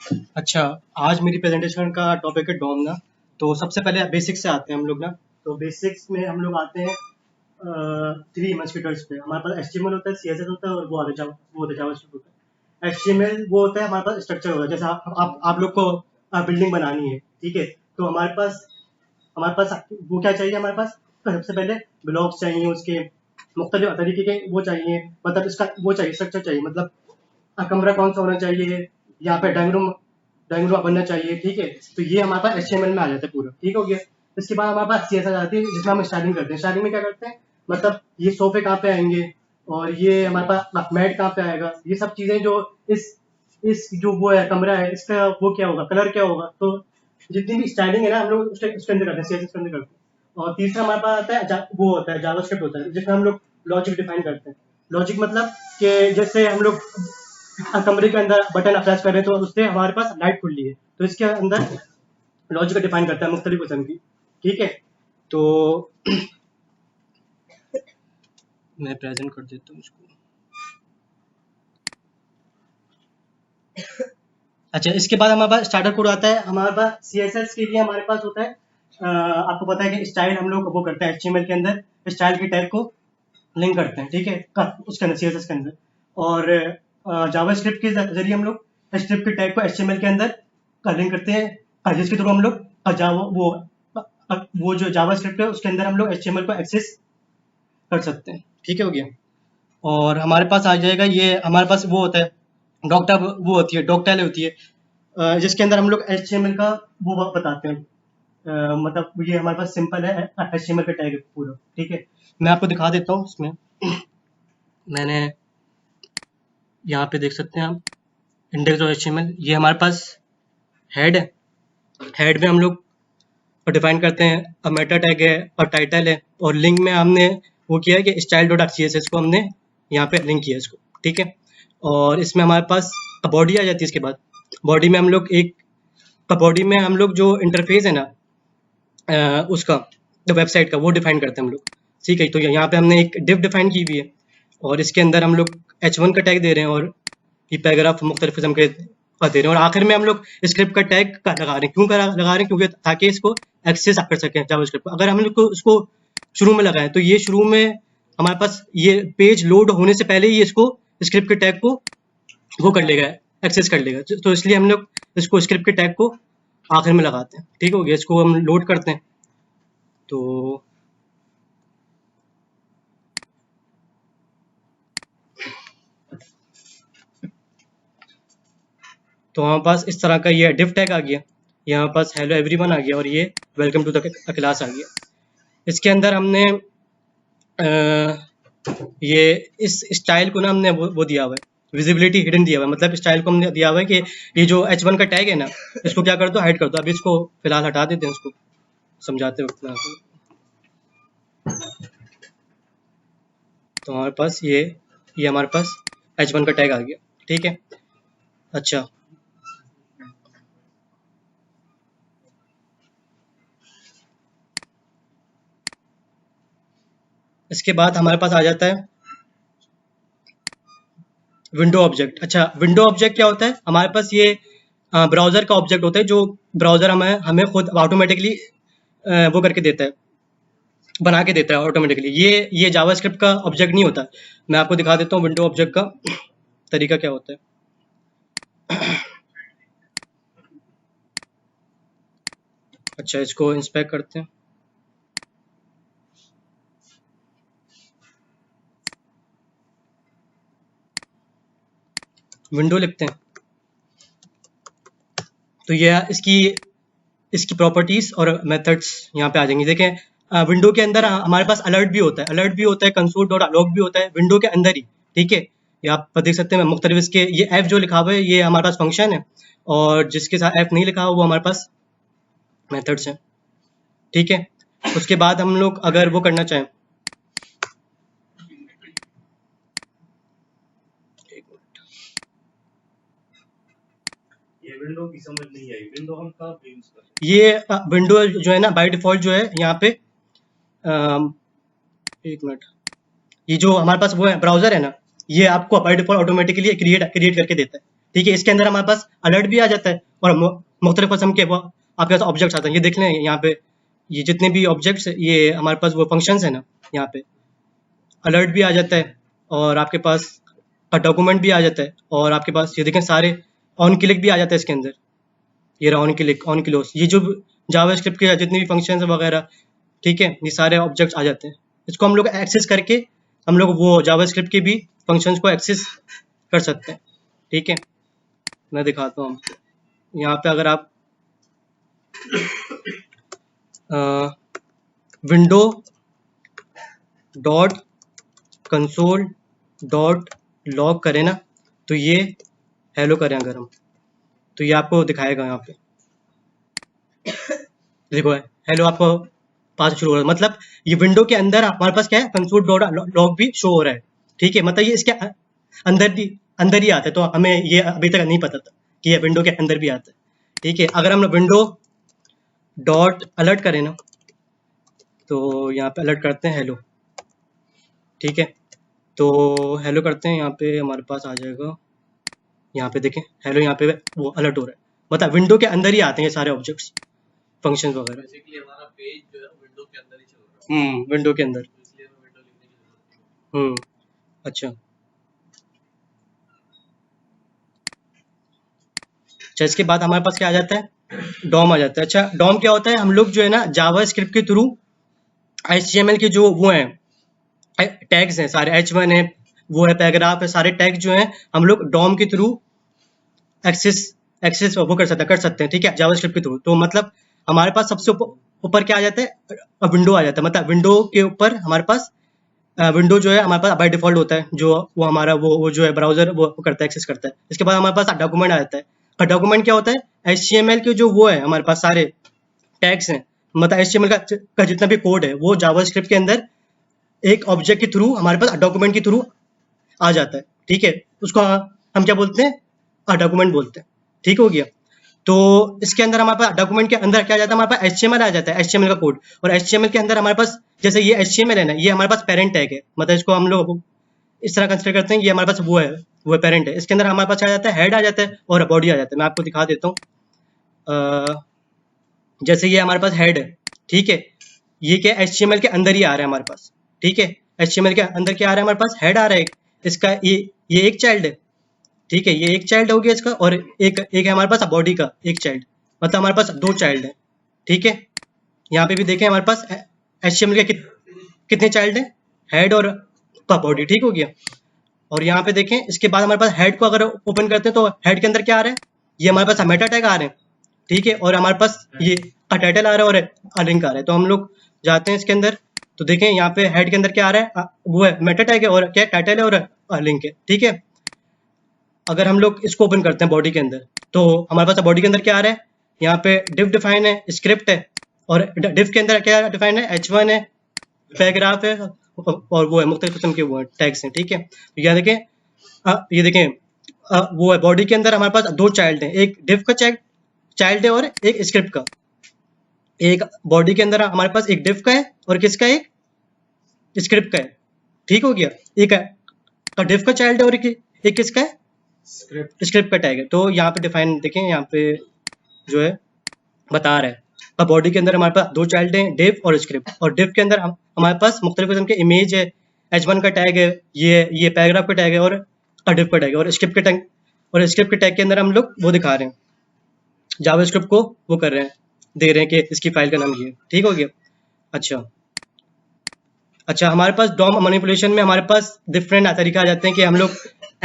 अच्छा, आज मेरी प्रेजेंटेशन का टॉपिक है डॉम ना। तो सबसे पहले बेसिक्स से आते हैं हम लोग ना। तो बेसिक्स में हम लोग आते हैं थ्री मस्किटर्स पे। हमारे पास एचटीएमएल होता है, सीएसएस होता है और वो आता है वो होता है जावास्क्रिप्ट होता है। एचटीएमएल वो होता है हमारे पास स्ट्रक्चर होता है, जैसे आप लोग को बिल्डिंग बनानी है, ठीक है। तो हमारे पास वो क्या चाहिए, हमारे पास तो सबसे पहले ब्लॉक्स चाहिए, उसके मुख्तलिफ तरीके के वो चाहिए, मतलब इसका वो चाहिए, स्ट्रक्चर चाहिए, मतलब कमरा कौन सा होना चाहिए, यहाँ पे ड्राइंग रूम बनना चाहिए, ठीक है। तो ये हमारे पास एचटीएमएल में आ जाता है पूरा, ठीक हो गया। इसके बाद हमारे पास सीएसएस आती है, जिसमें हम स्टाइलिंग करते हैं। स्टाइलिंग में क्या करते हैं, मतलब ये सोफे कहाँ पे आएंगे और ये हमारे पास मैट कहाँ पे आएगा, ये सब चीजें जो इस जो वो है कमरा है, इसका वो क्या होगा, कलर क्या होगा। तो जितनी भी स्टाइलिंग है ना, हम लोग उसके अंदर करते हैं, सीएसएस के अंदर करते हैं। और तीसरा हमारे पास आता है वो होता है जावास्क्रिप्ट होता है, जिसमें हम लोग लॉजिक डिफाइन करते हैं। लॉजिक मतलब कि जैसे हम लोग कमरे के अंदर बटन अटैच कर रहे हैं, तो उससे हमारे पास लाइट खुल रही है, तो इसके अंदर लॉजिक डिफाइन करता है मुख्तलिफ किस्म की, ठीक है। तो मैं प्रेजेंट कर देता हूँ इसको। अच्छा, इसके बाद हमारे पास स्टार्टर कोड आता है। हमारे पास सीएसएस के लिए हमारे पास होता है आपको पता है कि स्टाइल हम लोग वो करते हैं एचटीएमएल के अंदर, स्टाइल के टैग को लिंक करते हैं, ठीक है, उसके अंदर सीएसएस के अंदर। और जावास्क्रिप्ट के जरिए हम लोग स्क्रिप्ट के टैग को एचटीएमएल के अंदर लिंक करते हैं, जिसके थ्रू हम लोग जावा वो जो जावास्क्रिप्ट है उसके अंदर हम लोग एचटीएमएल को एक्सेस कर सकते हैं, ठीक है, हो गया। और हमारे पास आ जाएगा, ये हमारे पास वो होता है डॉक्टा, वो होती है डॉक्टाइल होती है, जिसके अंदर हम लोग एचटीएमएल का वो बताते हैं। मतलब ये हमारे पास सिंपल है, एचटीएमएल का टैग है पूरा, ठीक है। मैं आपको दिखा देता हूँ इसमें। मैंने यहाँ पे देख सकते हैं आप, इंडेक्स और एचटीएमएल, ये हमारे पास हेड है। हेड में हम लोग डिफाइन करते हैं, अब मेटा टैग है और टाइटल है, और लिंक में हमने वो किया है कि स्टाइल डॉट सीएसएस को हमने यहाँ पे लिंक किया इसको, ठीक है। और इसमें हमारे पास बॉडी आ जाती है। इसके बाद बॉडी में हम लोग बॉडी में हम लोग जो इंटरफेस है ना उसका, तो वेबसाइट का वो डिफाइन करते हैं हम लोग, ठीक है। तो यहाँ पे हमने एक डिव डिफाइन की हुई है, और इसके अंदर हम लोग h1 का टैग दे रहे हैं, और ये पैराग्राफ मुख्तलिफ किस्म के दे रहे हैं, और आखिर में हम लोग स्क्रिप्ट का टैग लगा रहे हैं। क्यों लगा रहे हैं, क्योंकि ताकि इसको एक्सेस कर सकें जावास्क्रिप्ट को। अगर हम लोग को इसको शुरू में लगाएं, तो ये शुरू में हमारे पास ये पेज लोड होने से पहले ही इसको स्क्रिप्ट के टैग को वो कर लेगा, एक्सेस कर लेगा। तो इसलिए हम लोग इसको स्क्रिप्ट के टैग को आखिर में लगाते हैं, ठीक हो गया। इसको हम लोड करते हैं, तो हमारे पास इस तरह का ये डिव टैग आ गया, यहाँ पास हेलो एवरीवन आ गया, और ये वेलकम टू द क्लास आ गया। इसके अंदर हमने ये इस स्टाइल को ना हमने वो दिया हुआ है, विजिबिलिटी हिडन दिया हुआ है। मतलब स्टाइल को हमने दिया हुआ है कि ये जो h1 का टैग है ना, इसको क्या कर दो, हाइड कर दो। अभी इसको फिलहाल हटा देते हैं, इसको समझाते वक्त में आपको। तो हमारे पास ये हमारे पास h1 का टैग आ गया, ठीक है। अच्छा, इसके बाद हमारे पास आ जाता है विंडो ऑब्जेक्ट। अच्छा, विंडो ऑब्जेक्ट क्या होता है, हमारे पास ये ब्राउजर का ऑब्जेक्ट होता है, जो ब्राउजर हमें खुद ऑटोमेटिकली वो करके देता है, बना के देता है ऑटोमेटिकली। ये जावास्क्रिप्ट का ऑब्जेक्ट नहीं होता। मैं आपको दिखा देता हूँ विंडो ऑब्जेक्ट का तरीका क्या होता है। अच्छा, इसको इंस्पेक्ट करते हैं। विंडो लिखते हैं, तो ये इसकी प्रॉपर्टीज और मेथड्स यहाँ पे आ जाएंगी। देखें, विंडो के अंदर हमारे पास अलर्ट भी होता है, कंसोल डॉट लॉग भी होता है विंडो के अंदर ही, ठीक है। ये आप देख सकते हैं मुख्तलिफ इसके, ये एफ जो लिखा हुआ है ये हमारे पास फंक्शन है, और जिसके साथ एफ नहीं लिखा हुआ वो हमारे पास मेथड्स हैं, ठीक है। उसके बाद हम लोग अगर वो करना चाहें, विंडो की समझ नहीं आई, विंडो हम कहाँ पे यूज करते हैं? ये विंडो जो है ना बाय डिफॉल्ट जो है यहाँ पे एक मिनट, ये जो हमारे पास वो है ब्राउजर है ना, ये आपको बाय डिफॉल्ट ऑटोमेटिकली क्रिएट करके देता है, ठीक है। इसके अंदर हमारे पास अलर्ट भी आ जाता है और मुख्तलिफ किस्म के वो आपके पास ऑब्जेक्ट्स आते हैं। ये देख लें यहाँ पे, ये जितने भी ऑब्जेक्ट्स, ये हमारे पास वो फंक्शंस है ना, यहाँ पे अलर्ट भी आ जाता है और आपके पास डॉक्यूमेंट भी आ जाता है और आपके पास ये देखें सारे ऑन क्लिक भी आ जाता है इसके अंदर। ये रहा ऑन क्लिक, ऑन क्लोज, ये जो जावास्क्रिप्ट के जितने भी फंक्शंस वगैरह, ठीक है, ये सारे ऑब्जेक्ट्स आ जाते हैं। इसको हम लोग एक्सेस करके हम लोग वो जावास्क्रिप्ट के भी फंक्शंस को एक्सेस कर सकते हैं। ठीक है, मैं दिखाता हूँ आपको। यहाँ पे अगर आप window dot console dot log करें ना, तो ये हेलो करें अगर हम, तो ये आपको दिखाएगा यहाँ पे। देखो हेलो आपको पास शुरू हो रहा है, मतलब ये विंडो के अंदर हमारे पास क्या है, कंसोल डॉट लॉग भी शो हो रहा है। ठीक है, मतलब ये इसके अंदर ही आता है, तो हमें ये अभी तक नहीं पता था कि ये विंडो के अंदर भी आता है। ठीक है, अगर हम विंडो डॉट अलर्ट करें ना, तो यहाँ पे अलर्ट करते हैं हेलो। ठीक है, तो हेलो करते हैं, यहाँ पे हमारे पास आ जाएगा, यहाँ पे देखें हेलो, यहाँ पे वो अलर्ट हो रहा है, मतलब विंडो के अंदर ही आते हैं ये सारे ऑब्जेक्ट्स, फंक्शंस वगैरह। बेसिकली हमारा पेज जो है विंडो के अंदर ही चल रहा है, विंडो के अंदर। इसलिए हमें विंडो लिखने की जरूरत नहीं है। अच्छा अच्छा, इसके बाद हमारे पास क्या आ जाता है, डॉम आ जाता है। अच्छा, डॉम क्या होता है, हम लोग जो है ना जावास्क्रिप्ट के थ्रू HTML के जो वो हैं टैग्स हैं सारे, H1 है, वो है पैराग्राफ है, सारे टैग जो हैं हम लोग डॉम के थ्रू एक्सेस वो कर सकते हैं। ठीक है, जावास्क्रिप्ट के थ्रू। तो मतलब हमारे पास सबसे ऊपर क्या आ जाता है, विंडो आ जाता है, मतलब विंडो के ऊपर हमारे पास विंडो जो है हमारे पास बाय डिफॉल्ट होता है, जो वो हमारा वो जो है ब्राउजर वो करता है, एक्सेस करता है। इसके बाद हमारे पास डॉक्यूमेंट आ जाता है। और डॉक्यूमेंट क्या होता है, HTML के जो वो है हमारे पास सारे टैग्स हैं, मतलब HTML का जितना भी कोड है वो जावास्क्रिप्ट के अंदर एक ऑब्जेक्ट के थ्रू हमारे पास डॉक्यूमेंट के थ्रू आ जाता है। ठीक है, उसको हम क्या बोलते हैं, डॉक्यूमेंट बोलते हैं। ठीक हो गया। तो इसके अंदर हमारे पास डॉक्यूमेंट के अंदर क्या आ जाता है, हमारे पास HTML आ जाता है, HTML का कोड। और HTML के अंदर हमारे पास जैसे ये HTML है ना, ये हमारे पास पेरेंट टैग है, मतलब इसको हम लोग इस तरह कंसिडर करते हैं, ये हमारे पास वो है पेरेंट है। इसके अंदर हमारे पास आ जाता है हेड आ जाता है और बॉडी आ जाता है। मैं आपको दिखा देता हूँ, जैसे ये हमारे पास हेड है, ठीक है, ये क्या HTML के अंदर ही आ रहा है हमारे पास। ठीक है, HTML के अंदर क्या आ रहा है हमारे पास, हेड आ रहा है, इसका ये एक चाइल्ड है। ठीक है, ये एक चाइल्ड हो गया इसका, और एक है हमारे पास बॉडी का एक चाइल्ड, मतलब हमारे पास दो चाइल्ड है। ठीक है, यहाँ पे भी देखें हमारे पास HTML के कितने चाइल्ड है, हेड और बॉडी। ठीक हो गया। और यहाँ पे देखें इसके बाद हमारे पास हेड को अगर ओपन करते हैं तो हेड के अंदर क्या आ रहा है, ये हमारे पास मेटा टैग आ रहे हैं। ठीक है, और हमारे पास ये टाइटल आ रहा है और लिंक आ रहा है। तो हम लोग जाते हैं इसके अंदर, तो देखें यहाँ पे हेड के अंदर क्या आ रहा है, वो है मेटा टैग है, और क्या टाइटल है और लिंक है। ठीक है, अगर हम लोग इसको ओपन करते हैं बॉडी के अंदर, तो हमारे पास बॉडी के अंदर क्या आ रहा है, यहाँ पे डिव डिफाइन है, स्क्रिप्ट है, और डिव के अंदर क्या डिफाइन है, H1 है, पैराग्राफ है, और वो है मुख्तलिफ किस्म के वो टैग्स हैं। ठीक है, तो यहाँ देखें, ये देखें, वो है बॉडी के अंदर हमारे पास दो चाइल्ड हैं, एक डिव का चाइल्ड है और एक स्क्रिप्ट का। एक बॉडी के अंदर हमारे पास एक डिव का है और किसका, एक स्क्रिप्ट का है। ठीक हो गया, एक डिव का चाइल्ड है और एक किसका है, स्क्रिप्ट का टैग है। तो यहाँ पे डिफाइन देखें, यहाँ पे जो है बता रहा है, अब बॉडी के अंदर हमारे पास दो चाइल्ड हैं, डिव और स्क्रिप्ट, और डिव के अंदर हमारे पास मुख्तलिफ किस्म के इमेज है, H1 का टैग है, ये पैराग्राफ का टैग है, और डिव का टैग है, और स्क्रिप्ट के टैग के अंदर हम लोग वो दिखा रहे हैं, जावास्क्रिप्ट को वो कर रहे हैं, दे रहे हैं कि इसकी फाइल का नाम ये। ठीक हो गया। अच्छा, हमारे पास डॉम मैनिपुलेशन में हमारे पास डिफरेंट तरीका आ जाते हैं कि हम लोग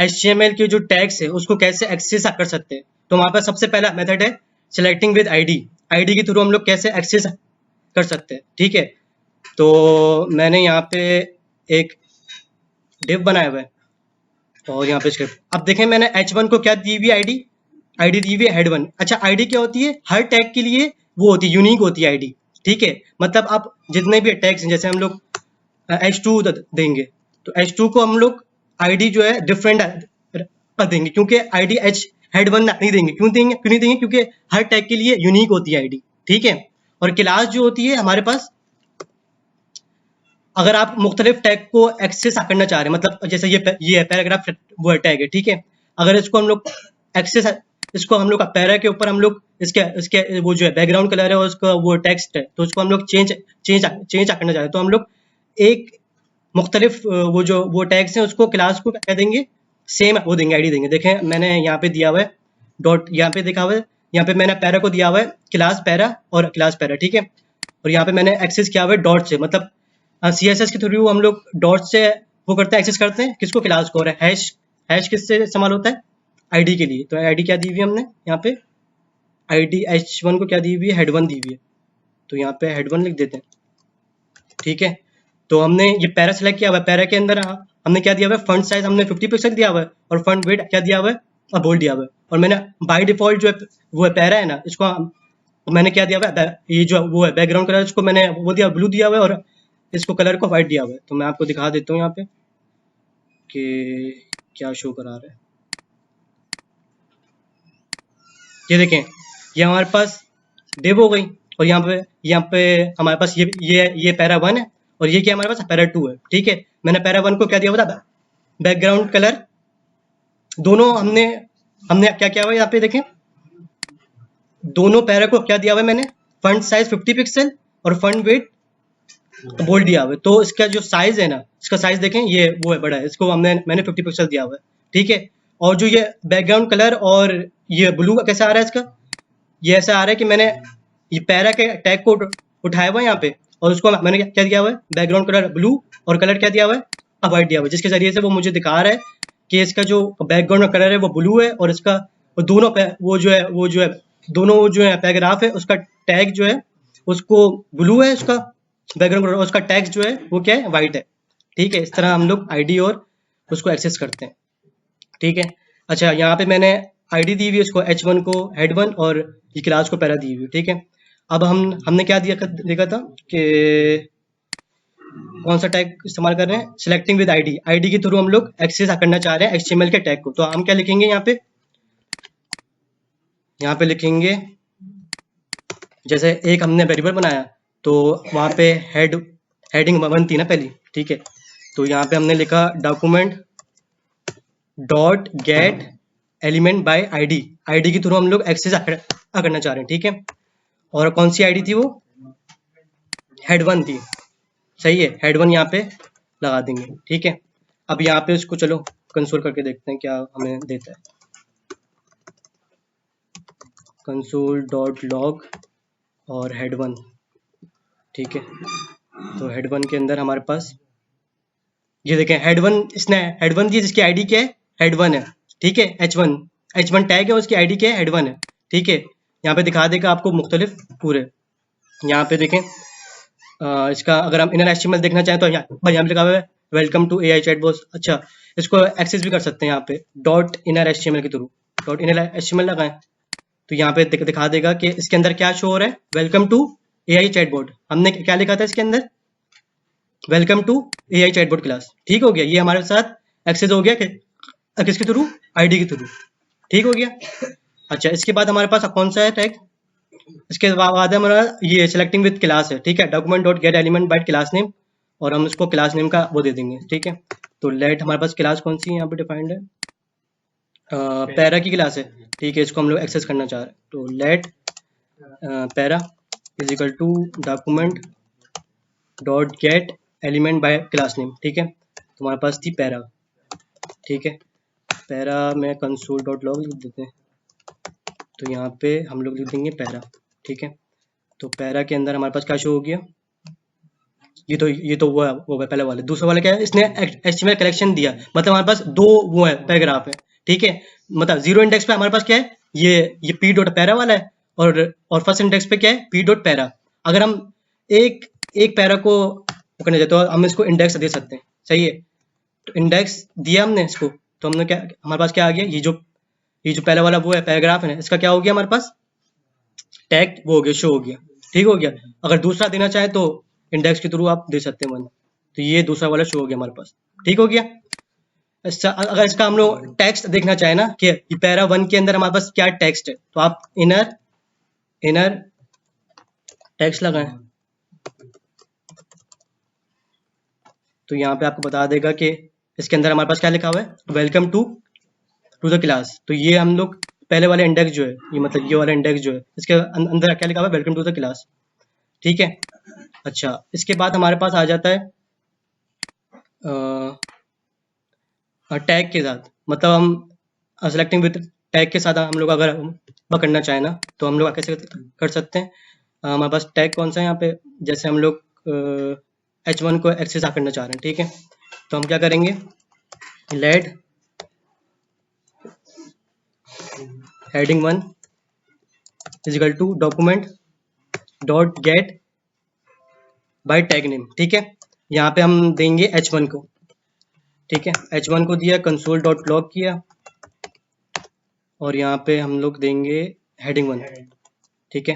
HTML के जो टैग्स है उसको कैसे एक्सेस कर सकते हैं। तो हमारे पास सबसे पहला मेथड है सिलेक्टिंग विद आईडी के थ्रू हम लोग कैसे एक्सेस कर सकते हैं। ठीक है, तो मैंने यहाँ पे एक डिव बनाया हुआ है और यहाँ पे स्क्रिप्ट। अब देखें मैंने H1 को क्या दी हुई आईडी दी हुई है हेड1। अच्छा, आईडी क्या होती है, हर टैग के लिए वो होती है, यूनिक होती है आईडी। ठीक है, मतलब आप जितने भी टैग्स हैं, जैसे हम लोग H2 देंगे, तो H2 को हम लोग आईडी जो है डिफरेंट देंगे, क्योंकि आईडी हेड1 नहीं देंगे। क्यों नहीं देंगे, क्योंकि हर टैग के लिए यूनिक होती है आईडी। ठीक है, और क्लास जो होती है हमारे पास, अगर आप मुख्तलिफ टैग को एक्सेस करना चाह रहे हैं, मतलब जैसे ये है पैराग्राफ वो टैग है। ठीक है, अगर इसको हम लोग एक्सेस, इसको हम लोग पैरा के ऊपर हम लोग इसके इसके वो जो है बैकग्राउंड कलर है और उसका वो टेक्स्ट है, तो उसको हम लोग चेंज करना चाहते हैं, तो हम लोग एक मुख्तलिफ वो टैग्स हैं उसको क्लास को क्या देंगे, सेम वो देंगे, आईडी देंगे। देखें मैंने यहाँ पे दिया हुआ है डॉट, यहाँ पे देखा हुआ है, यहाँ पे मैंने पैरा को दिया हुआ है क्लास पैरा और क्लास पैरा, ठीक है। और यहाँ पे मैंने एक्सेस किया हुआ है डॉट से, मतलब CSS के थ्रू हम लोग डॉट से वो करते हैं, एक्सेस करते हैं किसको, क्लास को। और हैश किससे इस्तेमाल होता है, आईडी के लिए। तो आईडी क्या दी हुई है हमने यहाँ पे, आईडी h1 को क्या दी हुई है, हेड1 दी हुई है, तो यहाँ पे हेड1 लिख देते हैं, ठीक है। तो हमने ये पैरा सेलेक्ट किया हुआ है, पैरा के अंदर हमने क्या दिया हुआ है, फंट साइज हमने 50 पिक्सल दिया हुआ है और फंट वेट क्या दिया हुआ है, बोल्ड दिया हुआ है। और मैंने बाय डिफॉल्ट जो है वो है पैरा है ना, इसको मैंने क्या दिया हुआ है, ये जो वो है बैकग्राउंड कलर, इसको मैंने वो दिया ब्लू दिया हुआ है और इसको कलर को व्हाइट दिया हुआ है। तो मैं आपको दिखा देता हूँ यहाँ पे कि क्या शो करा रहा है। ये देखें, ये हमारे पास डिव हो गई, और यहाँ पे हमारे पास ये पैरा 1 है और ये क्या हमारे पास पैरा 2 है, ठीक है। मैंने पैरा 1 को क्या दिया हुआ था, बैकग्राउंड कलर, दोनों हमने क्या किया हुआ है यहाँ पे देखें, दोनों पैरा को क्या दिया हुआ है मैंने, फंट साइज 50 पिक्सल और फंट वेट बोल्ड दिया हुआ है। तो इसका जो साइज है ना, इसका साइज देखें, ये वो है बड़ा है, इसको मैंने 50 पिक्सल दिया हुआ है, ठीक है। और जो ये बैकग्राउंड कलर और ये ब्लू कैसा आ रहा है इसका, ये ऐसा आ रहा है कि मैंने ये पैरा के टैग को उठाया हुआ है यहाँ पे, और उसको मैंने क्या दिया हुआ है, बैकग्राउंड कलर ब्लू और कलर क्या दिया हुआ है, व्हाइट दिया हुआ है, जिसके जरिए से वो मुझे दिखा रहा है कि इसका जो बैकग्राउंड कलर है वो ब्लू है और इसका दोनों वो जो है दोनों जो है पैराग्राफ है उसका टैग जो है उसको ब्लू है, उसका बैकग्राउंड कलर, उसका टैग जो है वो क्या है, व्हाइट है, ठीक है। इस तरह हम लोग आईडी और उसको एक्सेस करते हैं, ठीक है। अच्छा, यहाँ पे मैंने आईडी दी हुई है उसको h1 को हेड1 और ये क्लास को पैरा दी हुई, ठीक है। अब हमने क्या देखा था कि कौन सा टैग इस्तेमाल कर रहे हैं, सिलेक्टिंग विद आईडी, आईडी के थ्रू हम लोग एक्सेस करना चाह रहे हैं HTML के टैग को। तो हम क्या लिखेंगे यहाँ पे लिखेंगे, जैसे एक हमने वेरिएबल बनाया तो वहाँ पे हेडिंग 1 थी ना पहली, ठीक है। तो यहाँ पे हमने लिखा document dot get element bye ID, ID के थ्रू हम लोग एक्सेस करना चाह रहे हैं, ठीक है। और कौन सी आईडी थी वो, हेड1 थी, सही है, हेड1 यहाँ पे लगा देंगे, ठीक है। अब यहाँ पे उसको चलो कंसोल करके देखते हैं क्या हमें देता है, कंसोल डॉट लॉग और हेड1, ठीक है। तो हेड1 के अंदर हमारे पास ये देखें, हेड1 इसने हेड1 दी, जिसकी आईडी क्या है, हेड1 है, ठीक है। H1 टैग है, उसकी आईडी क्या है, हेड1 है, ठीक है। यहाँ पे दिखा देगा आपको मुख्तलिफ पूरे, यहाँ पे देखें इसका अगर हम इनर HTML देखना चाहें तो यहाँ पे लिखा हुआ है वेलकम टू AI चैटबॉट। अच्छा, इसको एक्सेस भी कर सकते हैं यहाँ पे डॉट इनर HTML के थ्रू, डॉट इनर HTML लगाएं तो यहाँ पे दिखा देगा कि इसके अंदर क्या शो हो रहा है, वेलकम टू AI चैटबॉट। हमने क्या लिखा था इसके अंदर, welcome to AI chatbot class, ठीक हो गया। ये हमारे साथ एक्सेस हो गया किसके थ्रू, आईडी के थ्रू, ठीक हो गया। अच्छा, इसके बाद हमारे पास कौन सा है टैग, इसके बाद हमारा ये सिलेक्टिंग विद क्लास है, ठीक है, document dot get element by class name, और हम इसको क्लास नेम का वो दे देंगे, ठीक है। तो लेट हमारे पास क्लास कौन सी यहाँ पे डिफाइंड है, पैरा की क्लास है, ठीक है, इसको हम लोग एक्सेस करना चाह रहे हैं। तो let para is equal to document dot get element by class name, ठीक है। तो हमारे पास थी पैरा, ठीक है, पैरा में कंसोल डॉट लॉग लिख देते हैं, तो यहाँ पे हम लोग लिख देंगे पैरा, ठीक है। तो पैरा के अंदर हमारे पास क्या शो हो गया, ये तो वो है पहले वाले। दूसरा वाला क्या है, इसने HTML कलेक्शन दिया, मतलब हमारे पास दो वो है पैराग्राफ है, ठीक है। मतलब जीरो इंडेक्स पे हमारे पास क्या है, ये p डॉट पैरा वाला है, और फर्स्ट इंडेक्स पे क्या है, p डॉट पैरा। अगर हम एक पैरा को करना चाहते तो हम इसको इंडेक्स दे सकते हैं, सही है। तो इंडेक्स दिया हमने इसको, तो हमने क्या, हमारे पास क्या आ गया, ये जो पहला वाला वो है पैराग्राफ है ना, इसका क्या हो गया हमारे पास, टैग वो हो गया, शो हो गया, ठीक हो गया। अगर दूसरा देना चाहे तो इंडेक्स के थ्रू आप दे सकते हैं वन, तो ये दूसरा वाला शो हो गया हमारे पास, ठीक हो गया। अगर इसका हम लोग टेक्स्ट देखना चाहे ना कि पैरा 1 के अंदर हमारे पास क्या टेक्स्ट है, तो आप इनर टेक्स्ट लगाएं, तो यहाँ पे आपको बता देगा कि इसके अंदर हमारे पास क्या लिखा हुआ है, welcome to to the class. तो ये हम लोग पहले वाला इंडेक्स जो है, ये मतलब ये वाला इंडेक्स जो है, इसके अंदर क्या लिखा हुआ है, वेलकम टू द क्लास। ठीक है। अच्छा, इसके बाद हमारे पास आ जाता है टैग के साथ, मतलब हम सेलेक्टिंग विद टैग के साथ हम लोग अगर पकड़ना चाहें ना, तो हम लोग कैसे कर सकते हैं। हमारे पास टैग कौन सा है यहाँ पे, जैसे हम लोग H1 को एक्सेस करना चाह रहे हैं। ठीक है, तो हम क्या करेंगे, let heading 1 is equal to document dot get by tag name. ठीक है, यहाँ पे हम देंगे H1 को। ठीक है, H1 को दिया, कंसोल डॉट लॉग किया, और यहाँ पे हम लोग देंगे हेडिंग 1। ठीक है,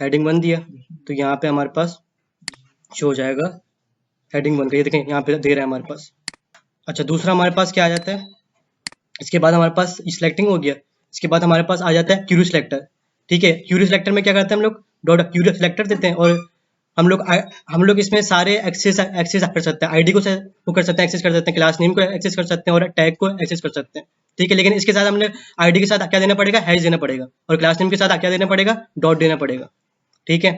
हेडिंग 1 दिया, तो यहाँ पे हमारे पास शो हो जाएगा हेडिंग 1 का, ये देखें यहाँ पे दे रहा है हमारे पास। अच्छा, दूसरा हमारे पास क्या आ जाता है, इसके बाद हमारे पास सिलेक्टिंग हो गया, इसके बाद हमारे पास आ जाता है क्यूरी सिलेक्टर। ठीक है, क्यूरी सिलेक्टर में क्या करते हैं हम लोग, डॉट क्यूरी सिलेक्टर देते हैं, और हम लोग इसमें सारे एक्सेस कर सकते हैं, आईडी को वो कर सकते हैं, एक्सेस कर सकते हैं, क्लास नेम को एक्सेस कर सकते हैं, और टैग को एक्सेस कर सकते हैं। ठीक है, लेकिन इसके साथ हमने आईडी के साथ क्या देना पड़ेगा, हैश देना पड़ेगा, और क्लास नेम के साथ क्या देना पड़ेगा, डॉट देना पड़ेगा। ठीक है,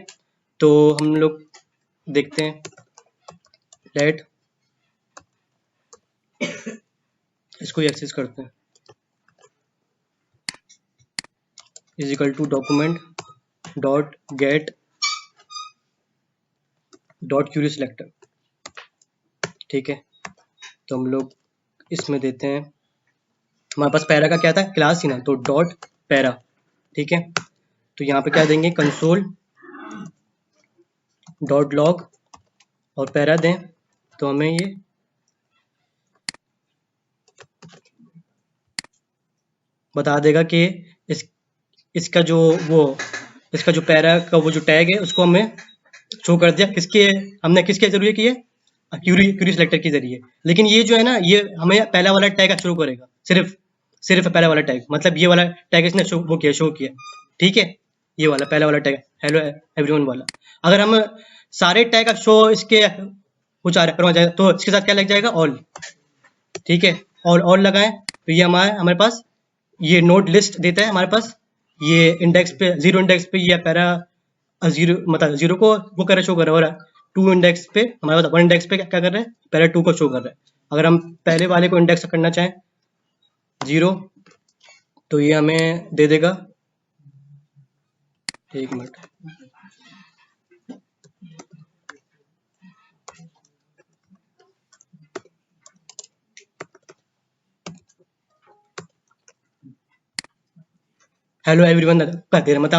तो हम लोग देखते हैं, लेट इसको एक्सेस करते हैं, is equal to document dot get dot query selector. ठीक है, तो हम लोग इसमें देते हैं, हमारे पास पैरा का क्या था, क्लास ही ना, तो डॉट पैरा। ठीक है, तो यहाँ पे क्या देंगे, कंसोल डॉट लॉग और पैरा दें, तो हमें ये बता देगा कि इसका जो पैरा का वो जो टैग है उसको हमें शो कर दिया, हमने किसके जरिए किए, क्यूरी सिलेक्टर के जरिए। लेकिन ये जो है ना, ये हमें पहला वाला टैग शो करेगा, सिर्फ पहला वाला टैग, मतलब ये वाला टैग इसने शो किया। ठीक है, ये वाला पहला वाला टैग हेलो एवरीवन वाला। अगर हम सारे टैग शो इसके करवा जाए, तो इसके साथ क्या लग जाएगा, ऑल। ठीक है, ऑल लगाएं, तो ये हमारे पास ये नोड लिस्ट देता है हमारे पास, ये इंडेक्स पे 0 इंडेक्स पे ये पैरा 0 मतलब 0 को वो कर शो कर रहा है, और 2 इंडेक्स पे हमारे पास 1 इंडेक्स पे क्या कर रहा है, पैरा 2 को शो कर रहा है। अगर हम पहले वाले को इंडेक्स करना चाहें 0, तो ये हमें दे देगा, एक मिनट, हेलो एवरीवन का दे रहा है, मतलब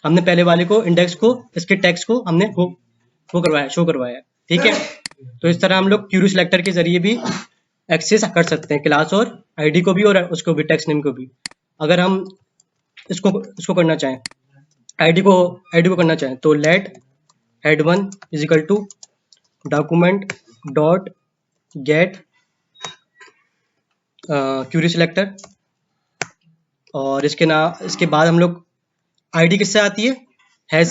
हमने पहले वाले को इंडेक्स को, इसके टेक्स्ट को हमने वो करवाया, शो करवाया। ठीक है, तो इस तरह हम लोग क्यूरी सिलेक्टर के जरिए भी एक्सेस कर सकते हैं, क्लास और आईडी को भी, और उसको भी, टेक्स्ट नेम को भी। अगर हम इसको करना चाहें, आईडी को करना चाहें, तो let head 1 is equal to document dot get query selector, और इसके बाद हम लोग आईडी किससे आती है, हैश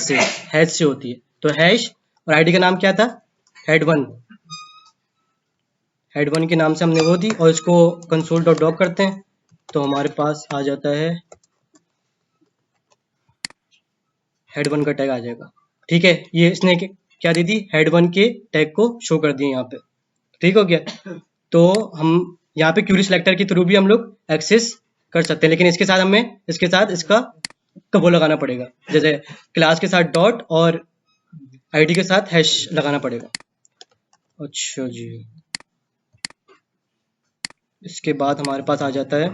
से होती है, तो हैश और आईडी का नाम क्या था, हेड 1 के नाम से हमने वो दी, और इसको कंसोल डॉट डॉक करते हैं, तो हमारे पास आ जाता है हेड 1 का टैग आ जाएगा। ठीक है, ये इसने क्या दे दी, हेड 1 के टैग को शो कर दिए यहाँ पे। ठीक हो गया, तो हम यहाँ पे क्यूरी सिलेक्टर के थ्रू भी हम लोग एक्सेस कर सकते हैं, लेकिन इसके साथ इसका वो लगाना पड़ेगा, जैसे क्लास के साथ डॉट और आईडी के साथ हैश लगाना पड़ेगा। अच्छा जी, इसके बाद हमारे पास आ जाता है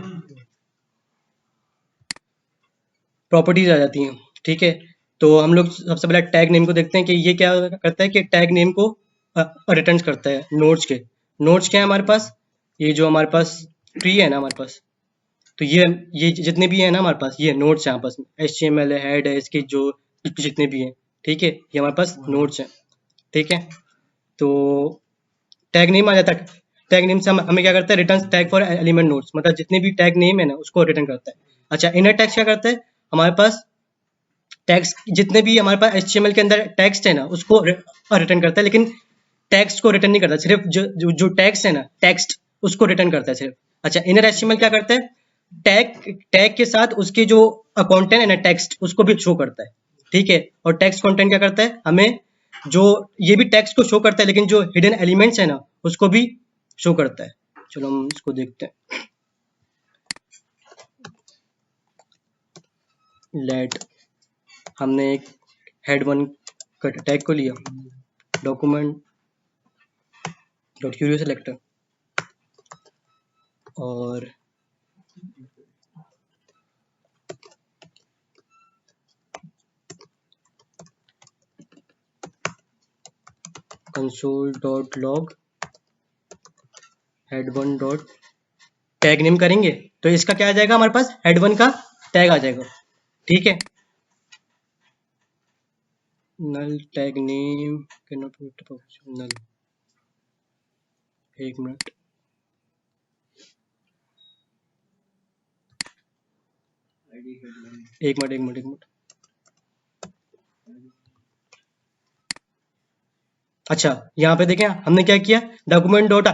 प्रॉपर्टीज आ जाती हैं। ठीक है, तो हम लोग सबसे पहले टैग नेम को देखते हैं कि ये क्या करता है, कि टैग नेम को रिटर्न करता है नोड्स क्या है हमारे पास, ये जो हमारे पास ट्री है ना हमारे पास, तो ये जितने भी है ना हमारे पास, ये नोड्स हैं आपस में, HTML है, हेड है, इसके जो जितने भी हैं। ठीक है, ये हमारे पास नोड्स हैं। ठीक है, तो टैग नेम आ जाता है, टैग नेम से हमें क्या करता है, return tag for element nodes, मतलब जितने भी टैग नेम है ना उसको रिटर्न करता है। अच्छा, इनर टैग्स क्या करता है, हमारे पास टैग्स जितने भी हमारे पास HTML के अंदर टेक्स्ट है ना उसको रिटर्न करता है, लेकिन टेक्स्ट को रिटर्न नहीं करता, सिर्फ जो टेक्स्ट है ना, टेक्स्ट उसको रिटर्न करता है सिर्फ। अच्छा, इनर HTML क्या करता है, टैग के साथ उसके जो कंटेंट है ना, टेक्स्ट, उसको भी शो करता है, ठीक है। और टेक्स्ट कंटेंट क्या करता है, हमें जो ये भी टेक्स्ट को शो करता है, लेकिन जो हिडन एलिमेंट्स है ना उसको भी शो करता है। चलो हम इसको देखते हैं। लेट हमने एक हेड 1 का टैग को लिया, डॉक्यूमेंट डॉट क्यूरियो सेलेक्टर, और console.log head1 dot tag name करेंगे तो इसका क्या आ जाएगा, हमारे पास head1 का टैग आ जाएगा, ठीक है। null tag name cannot be null, एक मिनट, एक मिनट। अच्छा, यहाँ पे देखें हमने क्या किया, डॉक्यूमेंट डॉट